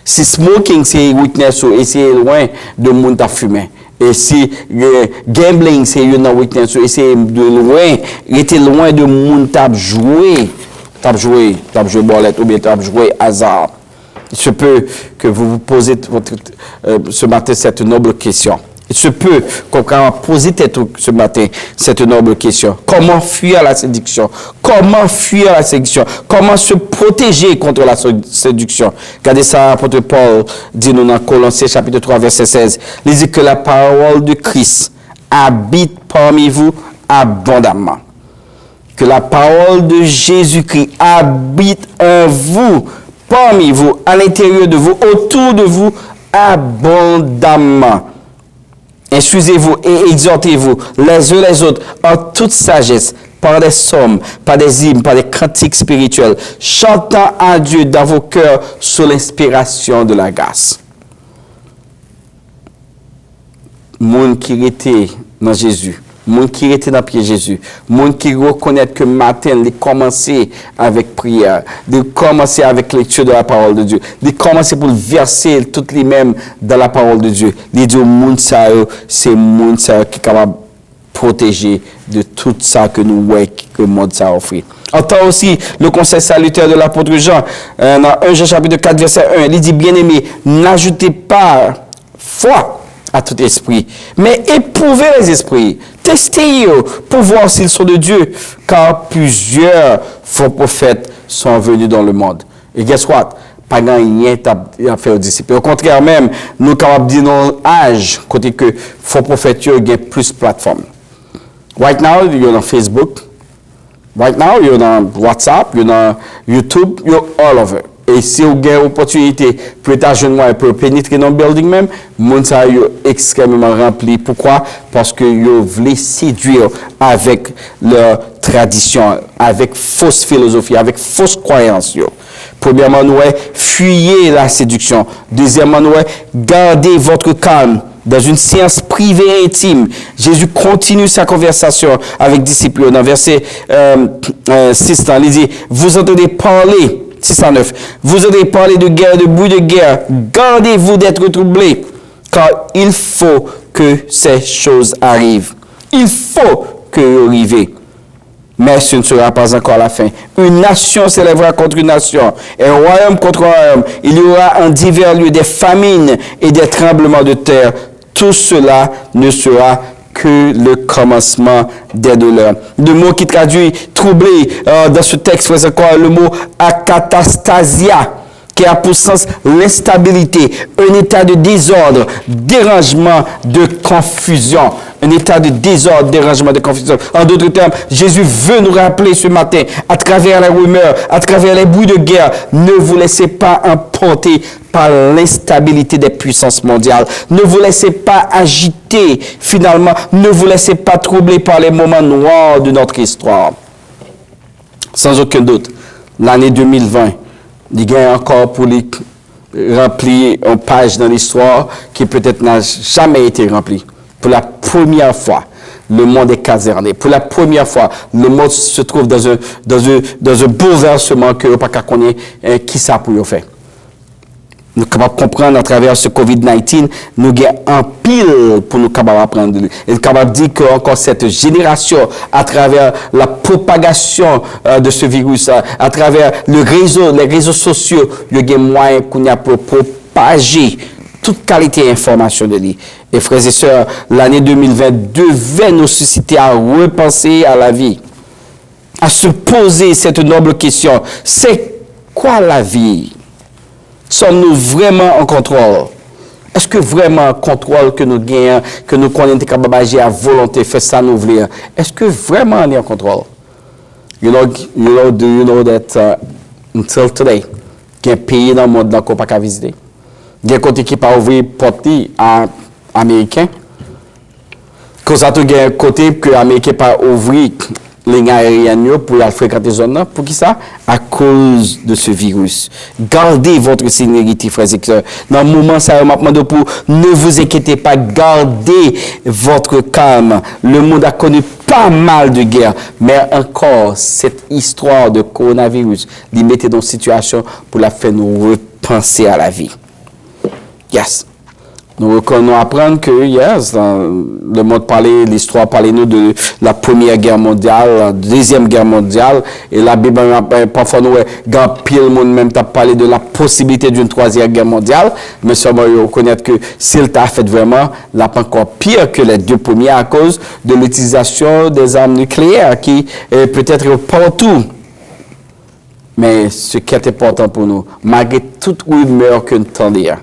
Si smoking c'est weakness, et c'est loin de monde à fumer. Et si gambling c'est une weakness, et c'est de loin, rester loin de monde à jouer bolette ou bien à jouer hasard. Il se peut que vous vous posez ce matin cette noble question. Il se peut qu'on poser ce matin cette noble question. Comment fuir la séduction? Comment fuir la séduction? Comment se protéger contre la séduction? Regardez ça, l'apôtre Paul dit nous dans Colossiens chapitre 3, verset 16. Il dit que la parole de Christ habite parmi vous abondamment. Que la parole de Jésus-Christ habite en vous, parmi vous, à l'intérieur de vous, autour de vous, abondamment. Instruisez-vous et exhortez-vous les uns les autres en toute sagesse, par des psaumes, par des hymnes, par des cantiques spirituels, chantant à Dieu dans vos cœurs sous l'inspiration de la grâce. monde qui était dans Jésus, monde qui était dans pied Jésus, monde qui reconnaît que matin, il commencer avec prière, de commencer avec lecture de la parole de Dieu, de commencer pour verser toutes les mêmes dans la parole de Dieu. Il dit au monde ça, c'est monde ça qui est capable de protéger de tout ça que nous voyons que le monde ça offre. Entend aussi le conseil salutaire de l'apôtre Jean, dans 1 Jean chapitre 4 verset 1, il dit, bien-aimés, n'ajoutez pas foi à tout esprit, mais éprouvez les esprits, testez-les pour voir s'ils sont de Dieu, car plusieurs faux prophètes sont venus dans le monde. Et guess what? Pas rien à faire aux disciples. Au contraire même, nous sommes capables de dire dans l'âge, côté que faux prophètes ont plus de plateformes. Right now, you're dans Facebook. Right now, you're dans WhatsApp, you're dans YouTube, you're all over. Et si vous avez une opportunité pour être jeune pour pénétrer dans le building même, monde ça est extrêmement rempli. Pourquoi? Parce que vous voulez séduire avec leur tradition, avec fausse philosophie, avec fausse croyance. Premièrement, nous fuyez la séduction. Deuxièmement, nous gardez votre calme. Dans une séance privée intime, Jésus continue sa conversation avec les disciples. Dans verset 6, il dit, vous entendez parler, 609, vous entendez parler de guerre, de bruit de guerre, gardez-vous d'être troublés, car il faut que ces choses arrivent. Il faut que vous arrivez. Mais ce ne sera pas encore la fin. Une nation s'élèvera contre une nation, un royaume contre un royaume. Il y aura en divers lieux des famines et des tremblements de terre. Tout cela ne sera que le commencement des douleurs. Le mot qui traduit troublé dans ce texte, c'est encore le mot akatastasia, qui a pour sens l'instabilité, un état de désordre, dérangement, de confusion. Un état de désordre, dérangement, de confusion. En d'autres termes, Jésus veut nous rappeler ce matin, à travers les rumeurs, à travers les bruits de guerre, ne vous laissez pas emporter par l'instabilité des puissances mondiales. Ne vous laissez pas agiter, finalement. Ne vous laissez pas troubler par les moments noirs de notre histoire. Sans aucun doute, l'année 2020, il y a encore pour les remplir une page dans l'histoire qui peut-être n'a jamais été remplie. Pour la première fois, le monde est caserné. Pour la première fois, le monde se trouve dans un bouleversement que nous ne pouvons pas connaître qui ça pour faire. Nous sommes capables de comprendre à travers ce COVID-19, nous avons un pile pour nous capables d'apprendre de lui. Et nous sommes capables de dire que encore cette génération, à travers la propagation de ce virus, à travers les réseaux sociaux, il y a moyen qu'on a pour propager toute qualité d'information de lui. Et frères et sœurs, l'année 2020 devait nous susciter à repenser à la vie, à se poser cette noble question. C'est quoi la vie? Sommes-nous vraiment en contrôle? Est-ce que vraiment le contrôle que nous gagnons, que nous connaissons capables d'agir à volonté, fait ça nous voulons? Est-ce que vraiment on est en contrôle? Do you know that until today, il y a un pays dans le monde qu'on ne peut pas visiter. Il y a un côté qui n'a pas ouvert porte à Américains. Quand ça, il y a un côté que les Américains n'ont pas ouvert les lignes aériennes pour aller fréquenter les zones. Pour qui ça? À cause de ce virus. Gardez votre sérénité, frères et sœurs. Dans le moment, ça m'a demandé pour ne vous inquiétez pas, gardez votre calme. Le monde a connu pas mal de guerres, mais encore, cette histoire de coronavirus, les mettez dans une situation pour la faire nous repenser à la vie. Yes. Nous apprenons que, yes, le monde parlait, l'histoire parlait nous de la Première Guerre mondiale, la Deuxième Guerre mondiale, et la Bible, parfois, nous, grand pile monde même t'a parlé de la possibilité d'une Troisième Guerre mondiale, mais seulement, il faut reconnaître que s'il t'a fait vraiment, là, pas encore pire que les deux premières à cause de l'utilisation des armes nucléaires qui est peut-être partout. Mais ce qui est important pour nous, malgré toute rumeur que nous entendons,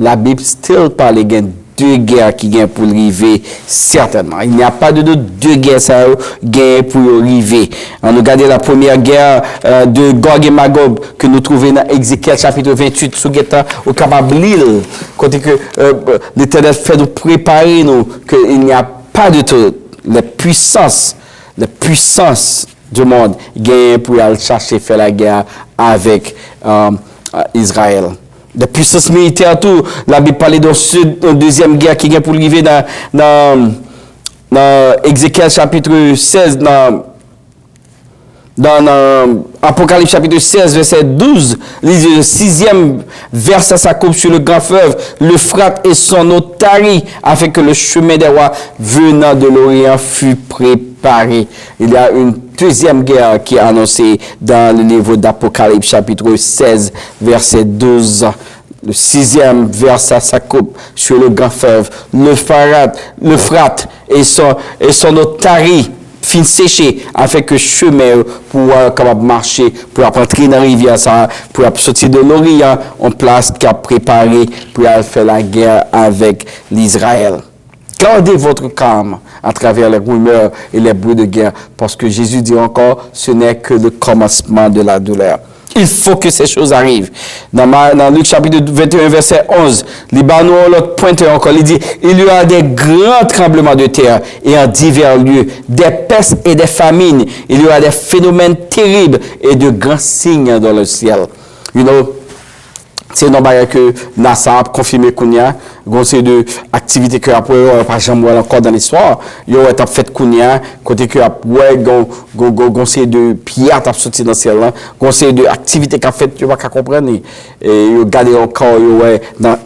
la Bible still parle de deux guerres qui gagnent pour arriver, certainement. Il n'y a pas de doute, deux guerres ça gagnent pour arriver. On regarde la première guerre de Gog et Magog que nous trouvons dans Ézéchiel chapitre 28, sous au capable l'île, côté que l'Éternel fait nous préparer nous, qu'il n'y a pas de tout. Les puissances du monde gagnent pour aller chercher faire la guerre avec Israël. de puissance militaire tout. La Bible parlait de deuxième guerre qui vient pour arriver dans Ézéchiel chapitre 16, dans Apocalypse chapitre 16, verset 12, le 6e verset sa coupe sur le grand fleuve, l'Euphrate et son eau tarit, afin que le chemin des rois venant de l'Orient fût préparé. Il y a une deuxième guerre qui est annoncée dans le livre d'Apocalypse chapitre 16, verset 12. Le 6e verset sa coupe sur le grand fleuve, l'Euphrate et son eau tarit, fin séché, afin que chemin pour capable marcher, pour rentrer dans la rivière, ça, pour sortir de l'Orient, en place qui a préparé pour faire la guerre avec l'Israël. Gardez votre calme à travers les rumeurs et les bruits de guerre, parce que Jésus dit encore, ce n'est que le commencement de la douleur. Il faut que ces choses arrivent. Dans Luc chapitre 21, verset 11, Libanon, l'autre pointe encore, il dit, il y aura des grands tremblements de terre et en divers lieux, des pestes et des famines. Il y aura des phénomènes terribles et de grands signes dans le ciel. You know, c'est une barrière que NASA a confirmé qu'on y a, c'est de activité que après pas jamais encore dans l'histoire, il y a fait qu'on y a côté que ouais c'est de pierre t'a sorti dans ciel là, c'est de activité qu'a fait tu vas comprendre et il regarder encore ouais dans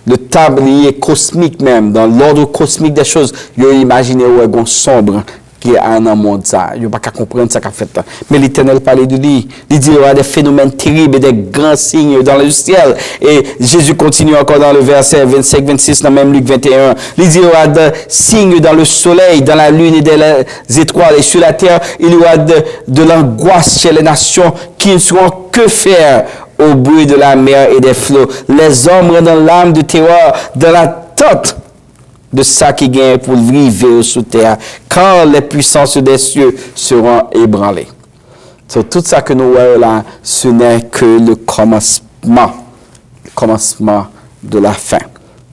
le tablier cosmique même, dans l'ordre cosmique des choses, il imaginer ouais sombre qui est un monde ça, il n'y a pas qu'à comprendre ça qu'a fait. Mais l'Éternel parlait de lui. Il dit qu'il y aura des phénomènes terribles et des grands signes dans le ciel. Et Jésus continue encore dans le verset 25-26, dans même Luc 21. Il dit qu'il y aura des signes dans le soleil, dans la lune et dans les étoiles. Et sur la terre, il y aura de l'angoisse chez les nations qui ne sauront que faire au bruit de la mer et des flots. Les hommes dans l'âme de terreur, dans la tente de ça qui gagne pour vivre sous terre, quand les puissances des cieux seront ébranlées. So, tout ça que nous voyons là, ce n'est que le commencement de la fin.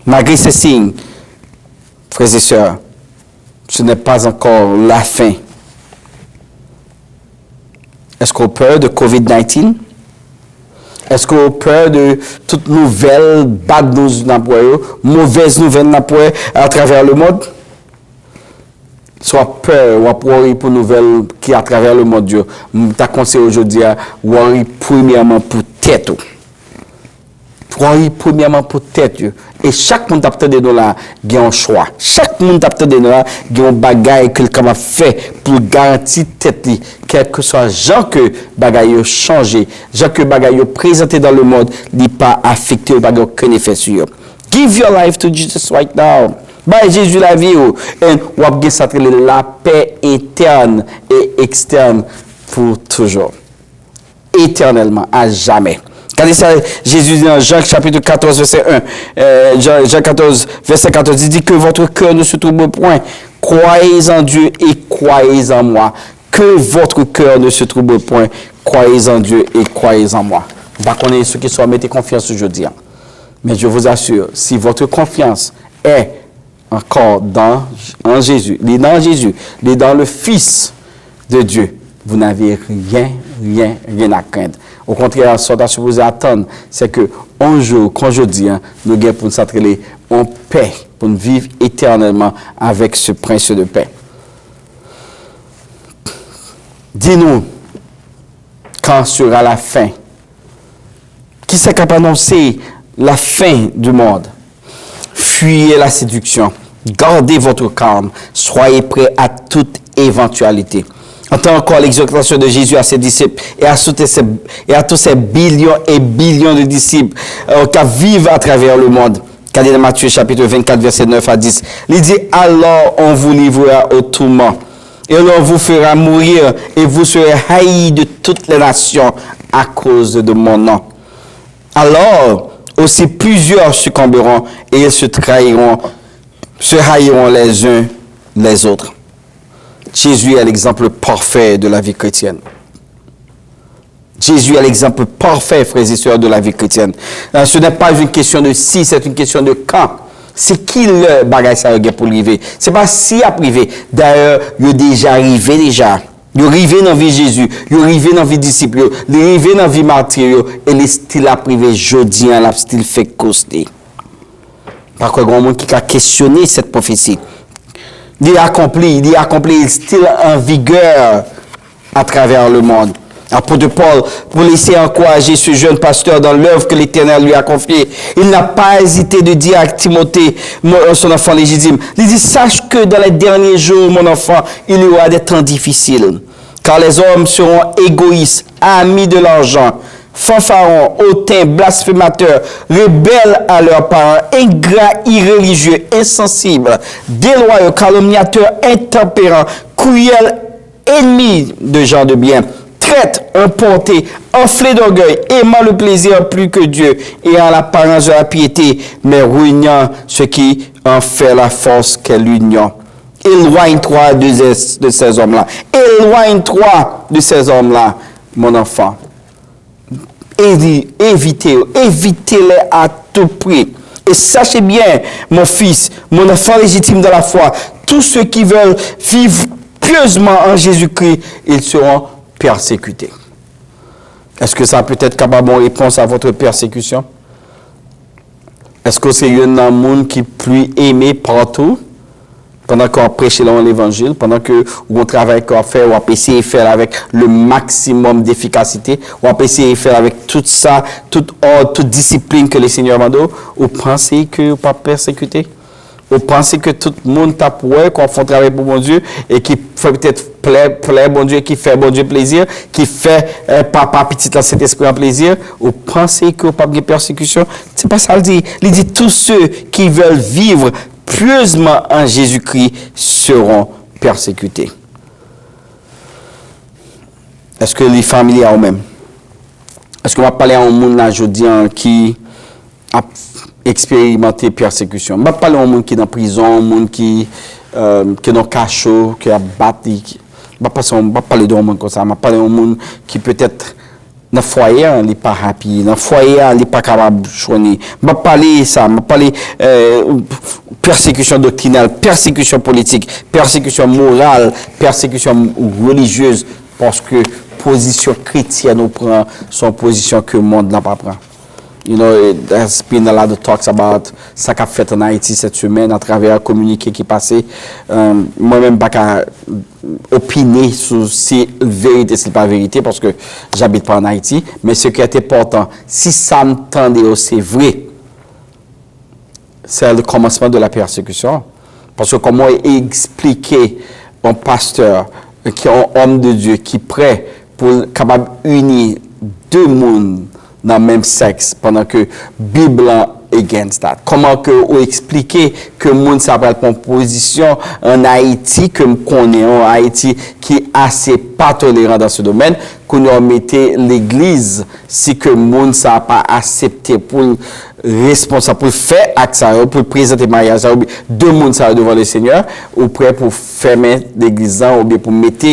Malgré ces signes, frères et sœurs, ce n'est pas encore la fin. Est-ce qu'on a peur de COVID-19? Est-ce qu'on a peur de toutes nouvelles bad news mauvaises nouvelles à travers le monde? Soit peur ou worry pour nouvelles qui à travers le monde. Je conseille aujourd'hui à worry premièrement pour tête. Worry premièrement pour tête. Et chaque monde qui de nous là, il a un choix. Chaque monde qui de nous là, il a un bagage qu'il a fait pour garantir tête. Quel que soit gens que bagage changé, gens que bagage présenté dans le monde, il n'est pas affecté au bagage aucun effet sur eux. Give your life to Jesus right now. Bah Jésus la vie et on va bien s'atteler la paix interne et externe pour toujours. Éternellement, à jamais. Regardez ça, Jésus dit dans Jean chapitre 14, verset 1, Jean 14, verset 14, il dit que votre cœur ne se trouble point. Croyez en Dieu et croyez en moi. Que votre cœur ne se trouble point. Croyez en Dieu et croyez en moi. Pas qu'on est ceux qui sont mettez confiance aujourd'hui. Mais je vous assure, si votre confiance est encore en Jésus, il est dans Jésus, il est dans le Fils de Dieu, vous n'avez rien à craindre. Au contraire, ce que vous attendre, c'est que un jour, quand je dis, nous gagnons pour nous s'atteler en paix, pour nous vivre éternellement avec ce prince de paix. Dis-nous, quand sera la fin? Qui c'est capable d'annoncer la fin du monde? Fuyez la séduction, gardez votre calme, soyez prêts à toute éventualité. Entends encore l'exhortation de Jésus à ses disciples et à tous ces billions et billions de disciples qui vivent à travers le monde. Regardez dans Matthieu chapitre 24, verset 9 à 10. Il dit, alors on vous livrera au tourment et l'on vous fera mourir et vous serez haïs de toutes les nations à cause de mon nom. Alors aussi plusieurs succomberont et ils se haïront les uns les autres. Jésus est l'exemple parfait de la vie chrétienne. Jésus est l'exemple parfait, frères et sœurs, de la vie chrétienne. Ce n'est pas une question de si, c'est une question de quand. C'est qui le bagage ça pour arriver. C'est pas si à privé. D'ailleurs, il est déjà arrivé déjà. Ils arrivent dans la vie de Jésus, ils arrivent dans la vie des disciples, ils arrivent dans la vie martyre, et les styles à privé, jeudi, la style fait coster. Par contre, il y a un monde qui a questionné cette prophétie. Il a accompli le style en vigueur à travers le monde. Apôtre Paul, pour laisser encourager ce jeune pasteur dans l'œuvre que l'Éternel lui a confiée, il n'a pas hésité de dire à Timothée, son enfant légitime, il dit, sache que dans les derniers jours, mon enfant, il y aura des temps difficiles, car les hommes seront égoïstes, amis de l'argent, fanfarons, hautains, blasphémateurs, rebelles à leurs parents, ingrats, irréligieux, insensibles, déloyaux, calomniateurs, intempérants, cruels, ennemis de gens de bien, traîtres, emportés, enflés d'orgueil, aimant le plaisir plus que Dieu, et en l'apparence de la piété, mais ruinant ce qui en fait la force qu'est l'union. Éloigne-toi de ces hommes-là. Éloigne-toi de ces hommes-là, mon enfant. Évitez-les à tout prix. Et sachez bien, mon fils, mon enfant légitime de la foi, tous ceux qui veulent vivre pieusement en Jésus-Christ, ils seront persécutés. Est-ce que ça peut être capable de réponse à votre persécution? Est-ce que c'est un monde qui est plus aimé partout? Pendant qu'on prêche l'évangile, pendant que on travaille qu'on fait, on a essayé de faire avec le maximum d'efficacité, on a essayé de faire avec tout ça, toute discipline que le Seigneur m'a donné, vous pensez que vous pas persécuté? Vous pensez que tout le monde tape ouais, qu'on fait travail pour mon Dieu et qui fait peut-être plaire bon Dieu, qui fait bon Dieu plaisir, qui fait papa petit dans cet esprit en plaisir? Vous pensez que vous pas de persécution? C'est pas ça, il dit tous ceux qui veulent vivre pieusement en Jésus-Christ seront persécutés. Est-ce que les familles ont même? Est-ce qu'on va parler à un monde là aujourd'hui qui a expérimenté persécution? On va parler à un monde qui est en prison, un monde qui est dans cachot, qui a battu. On va parler d'un monde comme ça. On va parler à un monde qui peut-être dans le foyer, il n'est pas happy. Dans le foyer, il n'est pas capable de choisir. Je vais parler ça. Je vais parler persécution doctrinale, persécution politique, persécution morale, persécution religieuse, parce que position chrétienne nous prend son position que le monde n'a pas pris. You know, there's been a lot of talks about ça qu'a fait en Haïti cette semaine à travers un communiqué qui est passé. Moi-même, pas qu'à opiner sur si vérité, c'est pas vérité, parce que j'habite pas en Haïti. Mais ce qui est important, si ça me tendait, c'est vrai, c'est le commencement de la persécution. Parce que comment expliquer un pasteur qui est un homme de Dieu, qui est prêt pour capable unir deux mondes dans le même sexe, pendant que la Bible est against that. Comment que vous expliquez que le monde s'appelle une position en Haïti, que nous connaissons en Haïti, qui est assez pas tolérant dans ce domaine, qu'on a mis l'église, si que le monde n'a pas accepté pour responsable, pour faire acte, pour présenter le mariage, deux mondes devant le Seigneur, ou prêt pour fermer l'église, ou bien pour mettre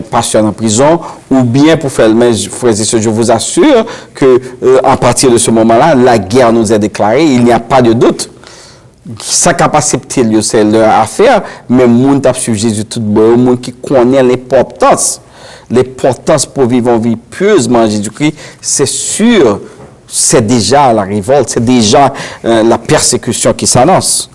pasteur en prison, ou bien pour faire le même, frères et sœurs, je vous assure que à partir de ce moment-là, la guerre nous est déclarée, il n'y a pas de doute. Ça n'a pas accepté, c'est leur affaire, mais le monde a suivi Jésus tout bon, le monde qui connaît l'importance pour vivre en vie pieusement en Jésus-Christ, c'est sûr, c'est déjà la révolte, c'est déjà la persécution qui s'annonce.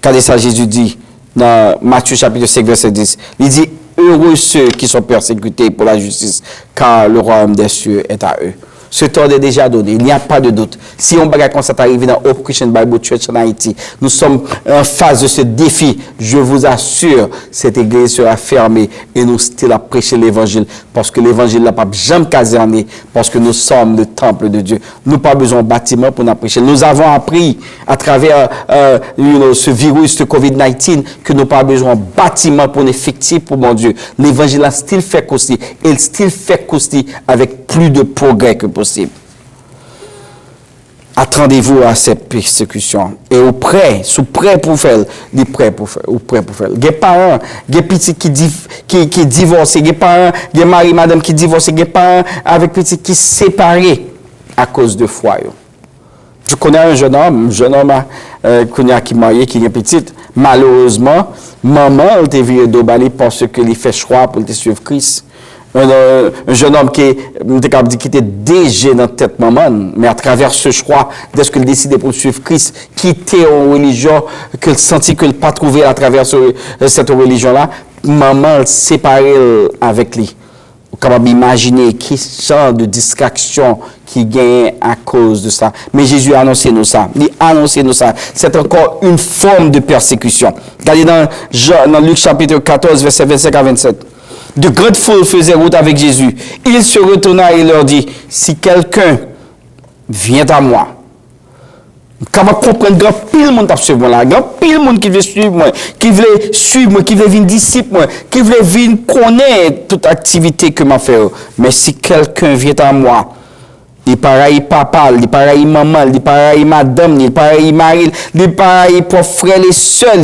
Quand ça, Jésus dit, dans Matthieu chapitre 5, verset 10, il dit, heureux ceux qui sont persécutés pour la justice, car le royaume des cieux est à eux. Ce temps est déjà donné, il n'y a pas de doute. Si on bagaille comme ça arrive dans Hope Christian Bible Church en Haïti, nous sommes en phase de ce défi. Je vous assure, cette église sera fermée et nous still à prêcher l'évangile, parce que l'évangile n'a pas jamais caserné, parce que nous sommes le temple de Dieu. Nous n'avons pas besoin de bâtiment pour nous prêcher. Nous avons appris à travers ce virus de COVID-19 que nous n'avons pas besoin de bâtiment pour nous effectuer pour mon Dieu. L'évangile a still fait coster, et il still fait coster avec plus de progrès que possible. Attendez-vous à cette persécution. Et au prêt, sous prêt pour faire, des prêts pour faire, ou prêt pour faire. Des parents, des petits qui divorcent, des parents, des maris, madame qui divorcent, des parents avec petits qui séparés à cause de foi. Je connais un jeune homme qui est marié, qui est petite, Malheureusement, maman, elle était virée d'Obali parce qu'il fait choix pour te suivre Christ. Un jeune homme qui était déjà dans la tête maman, mais à travers ce choix, dès qu'il décidait pour suivre Christ, quitter une religion qu'il sentit qu'il n'a pas trouvé à travers cette religion-là, maman elle séparée avec lui. Vous êtes capable d'imaginer quel genre de distraction qui gagne à cause de ça. Mais Jésus a annoncé nous ça. Il a annoncé nous ça. C'est encore une forme de persécution. Regardez dans Luc chapitre 14, verset 25 à 27. De grandes foules faisaient route avec Jésus. Il se retourna et leur dit, si quelqu'un vient à moi, capable de comprendre grand pile monde qui suivre moi là, grand pile monde qui veut suivre moi, qui veut suivre moi, qui veut venir disciple moi, qui veut venir connaître toute activité que m'a fait. Mais si quelqu'un vient à moi, il pareil papa, il pareil maman, il pareil madame, il pareil mari, il pareil pour frère et sœurs.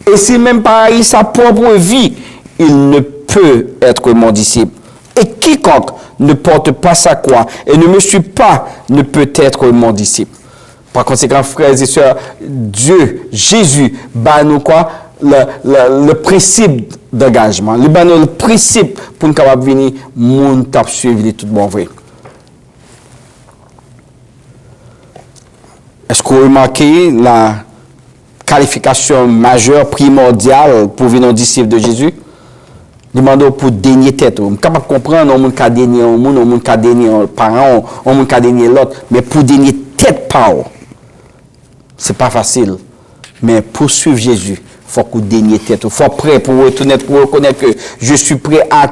Et c'est même pareil sa propre vie, il ne peut être mon disciple. Et quiconque ne porte pas sa croix et ne me suit pas ne peut être mon disciple. Par conséquent, frères et sœurs, Dieu, Jésus, bat nous quoi? Le principe d'engagement. Le principe pour nous capable venir, moun tap suivre les tout bon vrai. Est-ce que vous remarquez la qualification majeure, primordiale pour venir disciple de Jésus? Demandons pour dénier tête. On est capable de comprendre, on peut dénier un monde, on peut dénier un parent, on peut dénier l'autre, mais pour dénier tête par c'est pas facile. Mais pour suivre Jésus, il faut qu'on dénie tête. Il faut être prêt pour reconnaître que je suis prêt à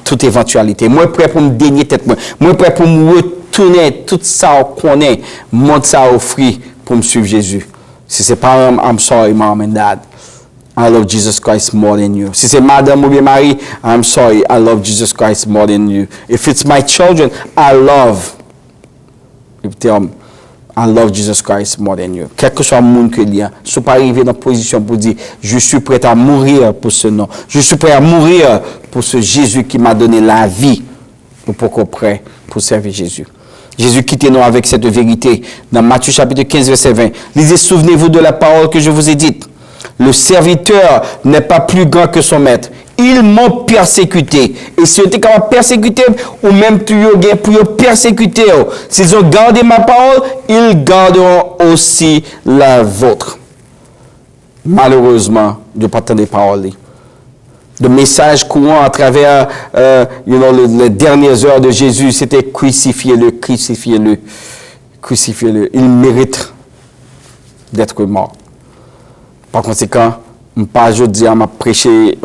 toute éventualité. Moi, prêt pour me dénier tête. Moi, prêt pour me retourner tout ça qu'on est, monde ça offrir pour me suivre Jésus. Si c'est pas I'm sorry, mom and dad. I love Jesus Christ more than you. Si c'est madame ou bien mari, I'm sorry, I love Jesus Christ more than you. If it's my children, I love Jesus Christ more than you. Quel que soit le monde que il y a, je ne suis pas arrivé dans la position pour dire, je suis prêt à mourir pour ce nom. Je suis prêt à mourir pour ce Jésus qui m'a donné la vie. Ou pourquoi prêt pour servir Jésus. Jésus quittez-nous avec cette vérité. Dans Matthieu chapitre 15, verset 20. Lisez, souvenez-vous de la parole que je vous ai dite. Le serviteur n'est pas plus grand que son maître. Ils m'ont persécuté. Et si vous êtes capable de persécuter, ou même pour persécuter, s'ils ont gardé ma parole, ils garderont aussi la vôtre. Malheureusement, Dieu pas tant de paroles. Le message courant à travers les dernières heures de Jésus, c'était crucifiez-le, crucifiez-le, crucifiez-le. Il mérite d'être mort. Par conséquent, je ne pas aujourd'hui à prêcher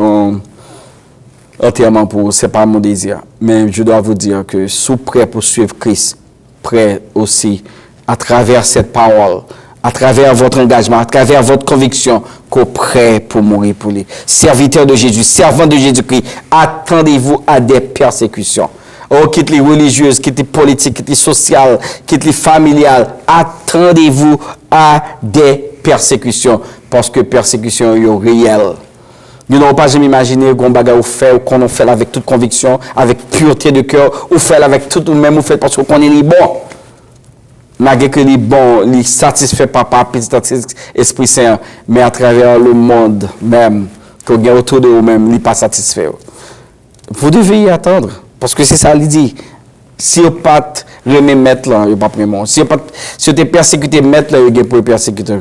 entièrement pour, ce n'est pas mon désir. Mais je dois vous dire que sous prêt pour suivre Christ, prêt aussi à travers cette parole, à travers votre engagement, à travers votre conviction, qu'au prêt pour mourir pour lui. Serviteur de Jésus, servant de Jésus-Christ, attendez-vous à des persécutions. Oh, quitte les religieuses, quitte les politiques, quitte les sociales, quitte les familiales, attendez-vous à des persécutions, parce que persécution est réelle. Nous n'avons pas jamais imaginé qu'on bagarre ou fait, qu'on en fait avec toute conviction, avec pureté de cœur, ou fait avec tout, ou même ou fait parce qu'on est les bons. Malgré que les bons, les satisfaits par petit Esprit Saint, mais à travers le monde même, qu'on gagne autour de vous-même, ils pas satisfaits. Vous devez y attendre, parce que c'est ça qu'il dit. Si vous pas remis mettre là, vous pas prendre. Si vous êtes persécuté mettre là, vous gagne pour persécuter.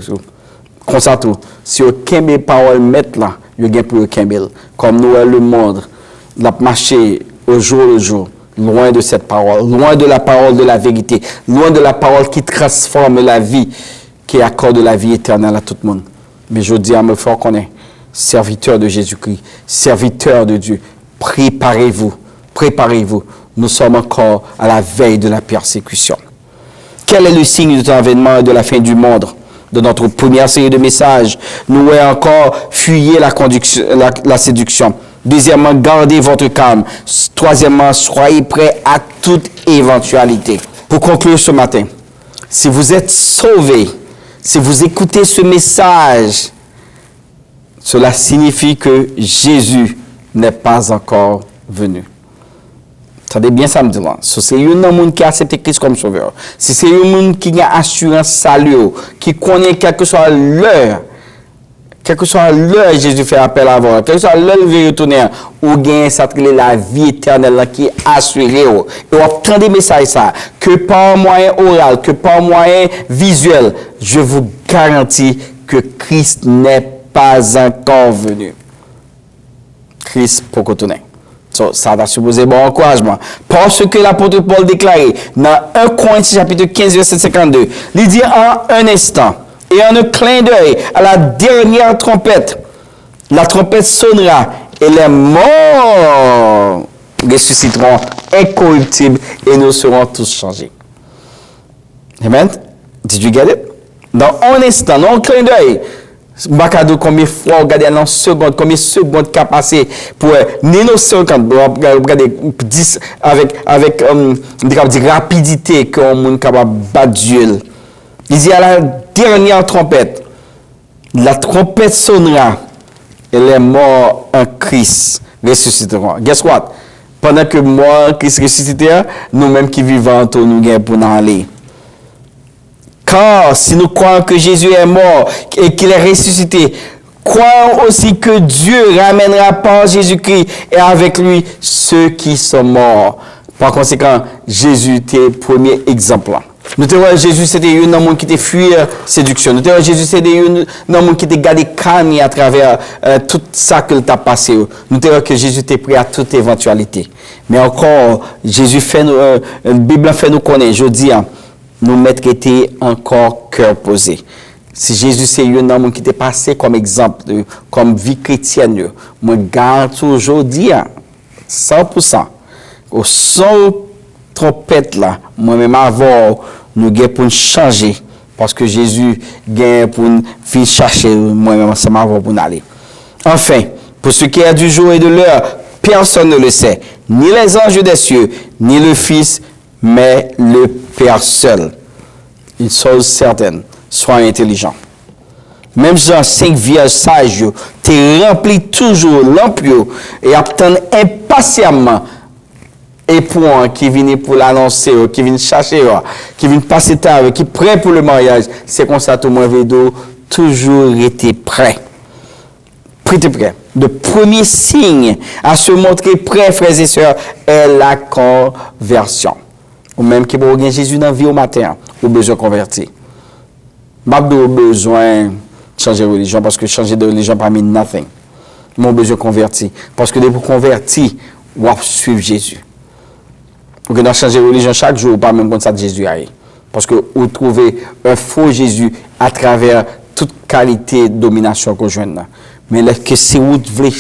Comme ça tout. Si vous avez parole mettre là, vous gagne pour Kembel. Comme nous, le monde, la marché au jour le jour, loin de cette parole, loin de la parole de la vérité, loin de la parole qui transforme la vie, qui accorde la vie éternelle à tout le monde. Mais je dis à me fort qu'on est serviteur de Jésus-Christ, serviteur de Dieu. Préparez-vous, préparez-vous. Nous sommes encore à la veille de la persécution. Quel est le signe de ton avènement et de la fin du monde? De notre première série de messages, nous avons encore fuyé la séduction. Deuxièmement, gardez votre calme. Troisièmement, soyez prêts à toute éventualité. Pour conclure ce matin, si vous êtes sauvés, si vous écoutez ce message, cela signifie que Jésus n'est pas encore venu. Attendez bien ça me dit là. So, c'est un monde qui a accepté Christ comme sauveur. Si c'est un monde qui a assurance salut, qui connaît quel que soit l'heure, Jésus fait appel à voir, quel que soit l'heure de retourner, ou gagne la vie éternelle qui est assurée. Et on entend des messages ça, que par moyen oral, que par moyen visuel, je vous garantis que Christ n'est pas encore venu. Christ pour retourner. So, ça va supposer bon encouragement. Parce que l'apôtre Paul déclaré dans 1 Corinthiens chapitre 15, verset 52, il dit en un instant et en un clin d'œil à la dernière trompette, la trompette sonnera et les morts ressusciteront incorruptibles et nous serons tous changés. Amen? Did you get it? Dans un instant, dans un clin d'œil, Bakado, combien de fois, regardez en seconde, combien de secondes qu'a passé pour ni nos 50, regardez 10 avec rapidité qu'on est capable de battre Dieu. Il dit à la dernière trompette, la trompette sonnera et les morts en Christ ressusciteront. Guess what? Pendant que moi, Christ ressuscitera, nous-mêmes qui vivons, nous gagnons pour nous aller. Car si nous croyons que Jésus est mort et qu'il est ressuscité, croyons aussi que Dieu ramènera par Jésus-Christ et avec lui ceux qui sont morts. Par conséquent, Jésus était le premier exemple. Nous te voyons, Jésus c'était un homme qui était fui séduction. Nous te voyons, Jésus c'était un homme qui était gardé calme à travers tout ça qu'il t'a passé. Nous te voyons que Jésus était prêt à toute éventualité. Mais encore, Jésus fait nous, la Bible fait nous connaître, je dis, nous mettre était encore cœur posé. Si Jésus c'est un homme qui était passé comme exemple, comme vie chrétienne, moi garde toujours dire 100%. Au son trompette là, moi-même avant, nous gagne pour changer. Parce que Jésus gagne pour nous chercher, moi-même, ça m'a pour nous aller. Enfin, pour ce qui est du jour et de l'heure, personne ne le sait. Ni les anges des cieux, ni le Fils, mais le Père seul. Une chose certaine, sois intelligent. Même Jean 5 vierges sages, tu remplis toujours l'empire et attends impatiemment et point qui vient pour l'annoncer, qui vient chercher, qui vient passer tard, qui est prêt pour le mariage. C'est comme ça tout le monde toujours été prêt. Prêt. Le premier signe à se montrer prêt, frères et sœurs, est la conversion. Ou même qui peut Jésus dans la vie au matin, ou besoin de convertir. Pas besoin de changer de religion, parce que changer de religion pas mean nothing. Mon besoin de convertir. Parce que pour convertir, on va suivre Jésus. Vous pouvez changer de religion chaque jour, pas même comme ça de Jésus arrive. Parce que vous trouvez un faux Jésus à travers toute qualité de domination qu'on joue. Mais que si vous voulez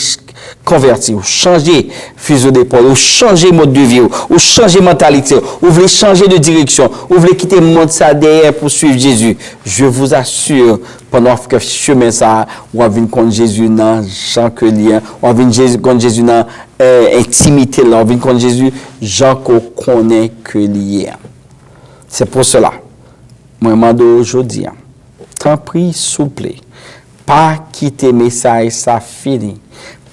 convertir, ou changer fuseau d'épaule, ou changer mode de vie, ou changer mentalité, ou voulez changer de direction, ou voulez quitter le monde ça derrière pour suivre Jésus, je vous assure, pendant que chemin ça, on va venir contre Jésus dans Jean que lien, on va venir contre Jésus dans intimité là, on va venir contre Jésus, Jean qu'on connaît que lien. C'est pour cela, moi je demande aujourd'hui, tant pis, souple, pas quitter message ça fini.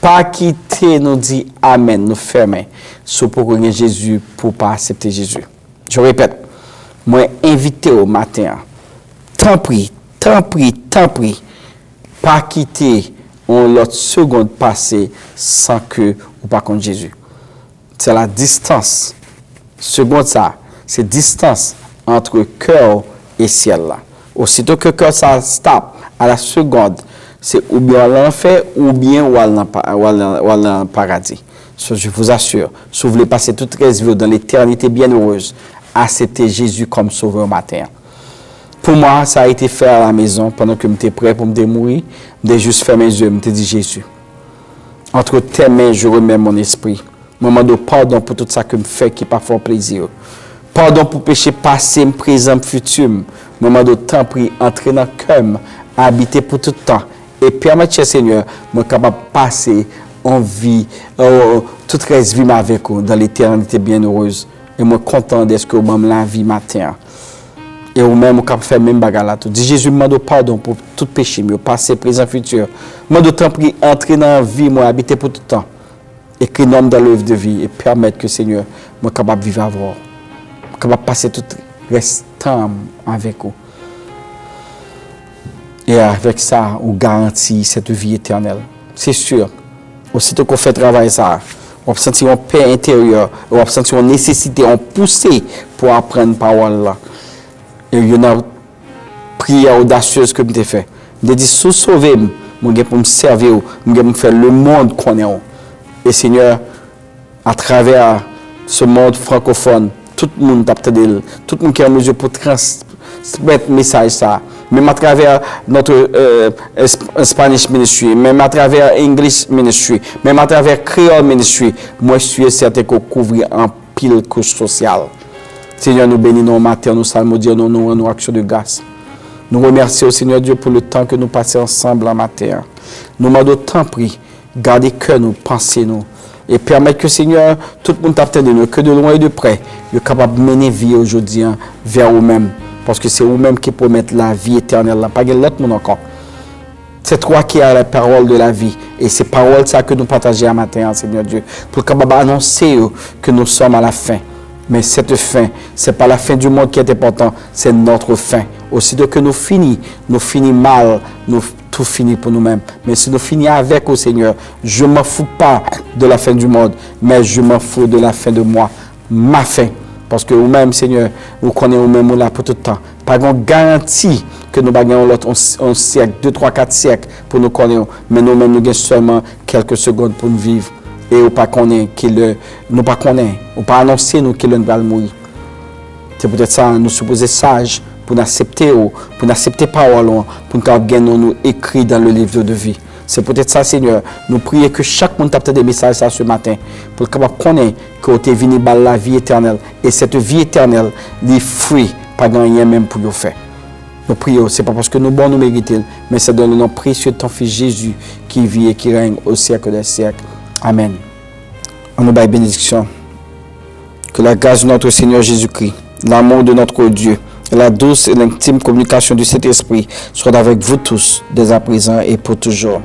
Pas quitter nous dit Amen, nous fermer, sous pour que Jésus pour pas accepter Jésus. Je répète, moi invité au matin, tant pis, pas quitter l'autre seconde passée sans que ou pas contre Jésus. C'est la distance, seconde ça, c'est distance entre cœur et ciel là. Aussitôt que cœur ça stop à la seconde, c'est ou bien l'enfer ou bien ou le paradis. Je vous assure, si vous voulez passer toute vie dans l'éternité bienheureuse, acceptez Jésus comme sauveur matin. Pour moi, ça a été fait à la maison pendant que j'étais prêt pour me mourir. Je juste fermé mes yeux, je me dit Jésus. Entre tes mains, je remets mon esprit. Je me demande pardon pour tout ça que je fais qui n'est pas fort plaisir. Pardon pour péché passé, présent, futur. Je me demande temps pris, entrer dans le cœur, habiter pour tout le temps. Et permettez, Seigneur, moi capable de passer en vie, toute reste vie avec vous dans l'éternité bienheureuse. Et moi content de ce que vous la vie matin. Et vous même vous capable faire même bagarre là tout. Dis Jésus, me demande pardon pour tout péché, passé, présent, futur. Moi de temps pris entrer dans la vie, moi habiter pour tout le temps. écris nom dans l'œuvre de vie et permettre que, Seigneur, moi capable de vivre avec vous, capable de passer tout le restant avec vous. Et avec ça, on garantit cette vie éternelle. C'est sûr. Aussitôt qu'on fait travail ça, on sentir une paix intérieure, on sentir une nécessité, on pousser pour apprendre la parole là. Et il y a une prière audacieuse que je fait. Je dis, sous sauver, je pour me servir, je pour faire le monde qu'on est. Et Seigneur, à travers ce monde francophone, tout le monde tout le monde qui est en mesure pour transmettre le message ça. Même à travers notre Spanish Ministry, même à travers English Ministry, même à travers Creole Ministry, moi je suis certain qu'on couvre en pile couche sociale. Seigneur, nous bénissons matin, nous salmodions, nous rendons action de grâce. Nous remercions Seigneur Dieu pour le temps que nous passons ensemble en matin. Nous demandons tant pris, gardez cœur nous, pensez nous. Et permettre que Seigneur, tout le monde t'attende de nous, que de loin et de près, vous êtes capable de mener vie aujourd'hui vers vous-même. Parce que c'est vous-même qui promettent la vie éternelle. Pas de l'autre monde encore. C'est toi qui as la parole de la vie. Et c'est parole ça que nous partageons à matin, Seigneur Dieu. Pour capable annoncer que nous sommes à la fin. Mais cette fin, ce n'est pas la fin du monde qui est important, c'est notre fin. Aussitôt que nous finissons mal, nous tout finit pour nous-mêmes. Mais si nous finissons avec au Seigneur, je ne m'en fous pas de la fin du monde, mais je m'en fous de la fin de moi, ma fin. Parce que vous-même, Seigneur, vous connaissez vous-même là pour tout le temps. Pas de garantie que nous gagnons l'autre un siècle, 2, 3, 4 siècles pour nous connaître. Mais nous-mêmes, nous gagnons seulement quelques secondes pour nous vivre. Et nous pas connaître nous pas connaître, ou pas annoncer nous qu'il va mourir. C'est peut-être ça, nous supposer sages pour accepter parole, pour nous nous écrit dans le livre de vie. C'est peut-être ça, Seigneur. Nous prions que chaque monde tape des messages ça ce matin pour capable connaître que tu es venu par la vie éternelle. Et cette vie éternelle, les fruits, pas gagner même pour nous faire. Nous prions, ce n'est pas parce que nous bons nous méritons, mais c'est dans le nom précieux de ton Fils Jésus qui vit et qui règne au siècle des siècles. Amen. En nous bénédiction. Que la grâce de notre Seigneur Jésus-Christ, l'amour de notre Dieu, et la douce et l'intime communication du Saint-Esprit soient avec vous tous, dès à présent et pour toujours.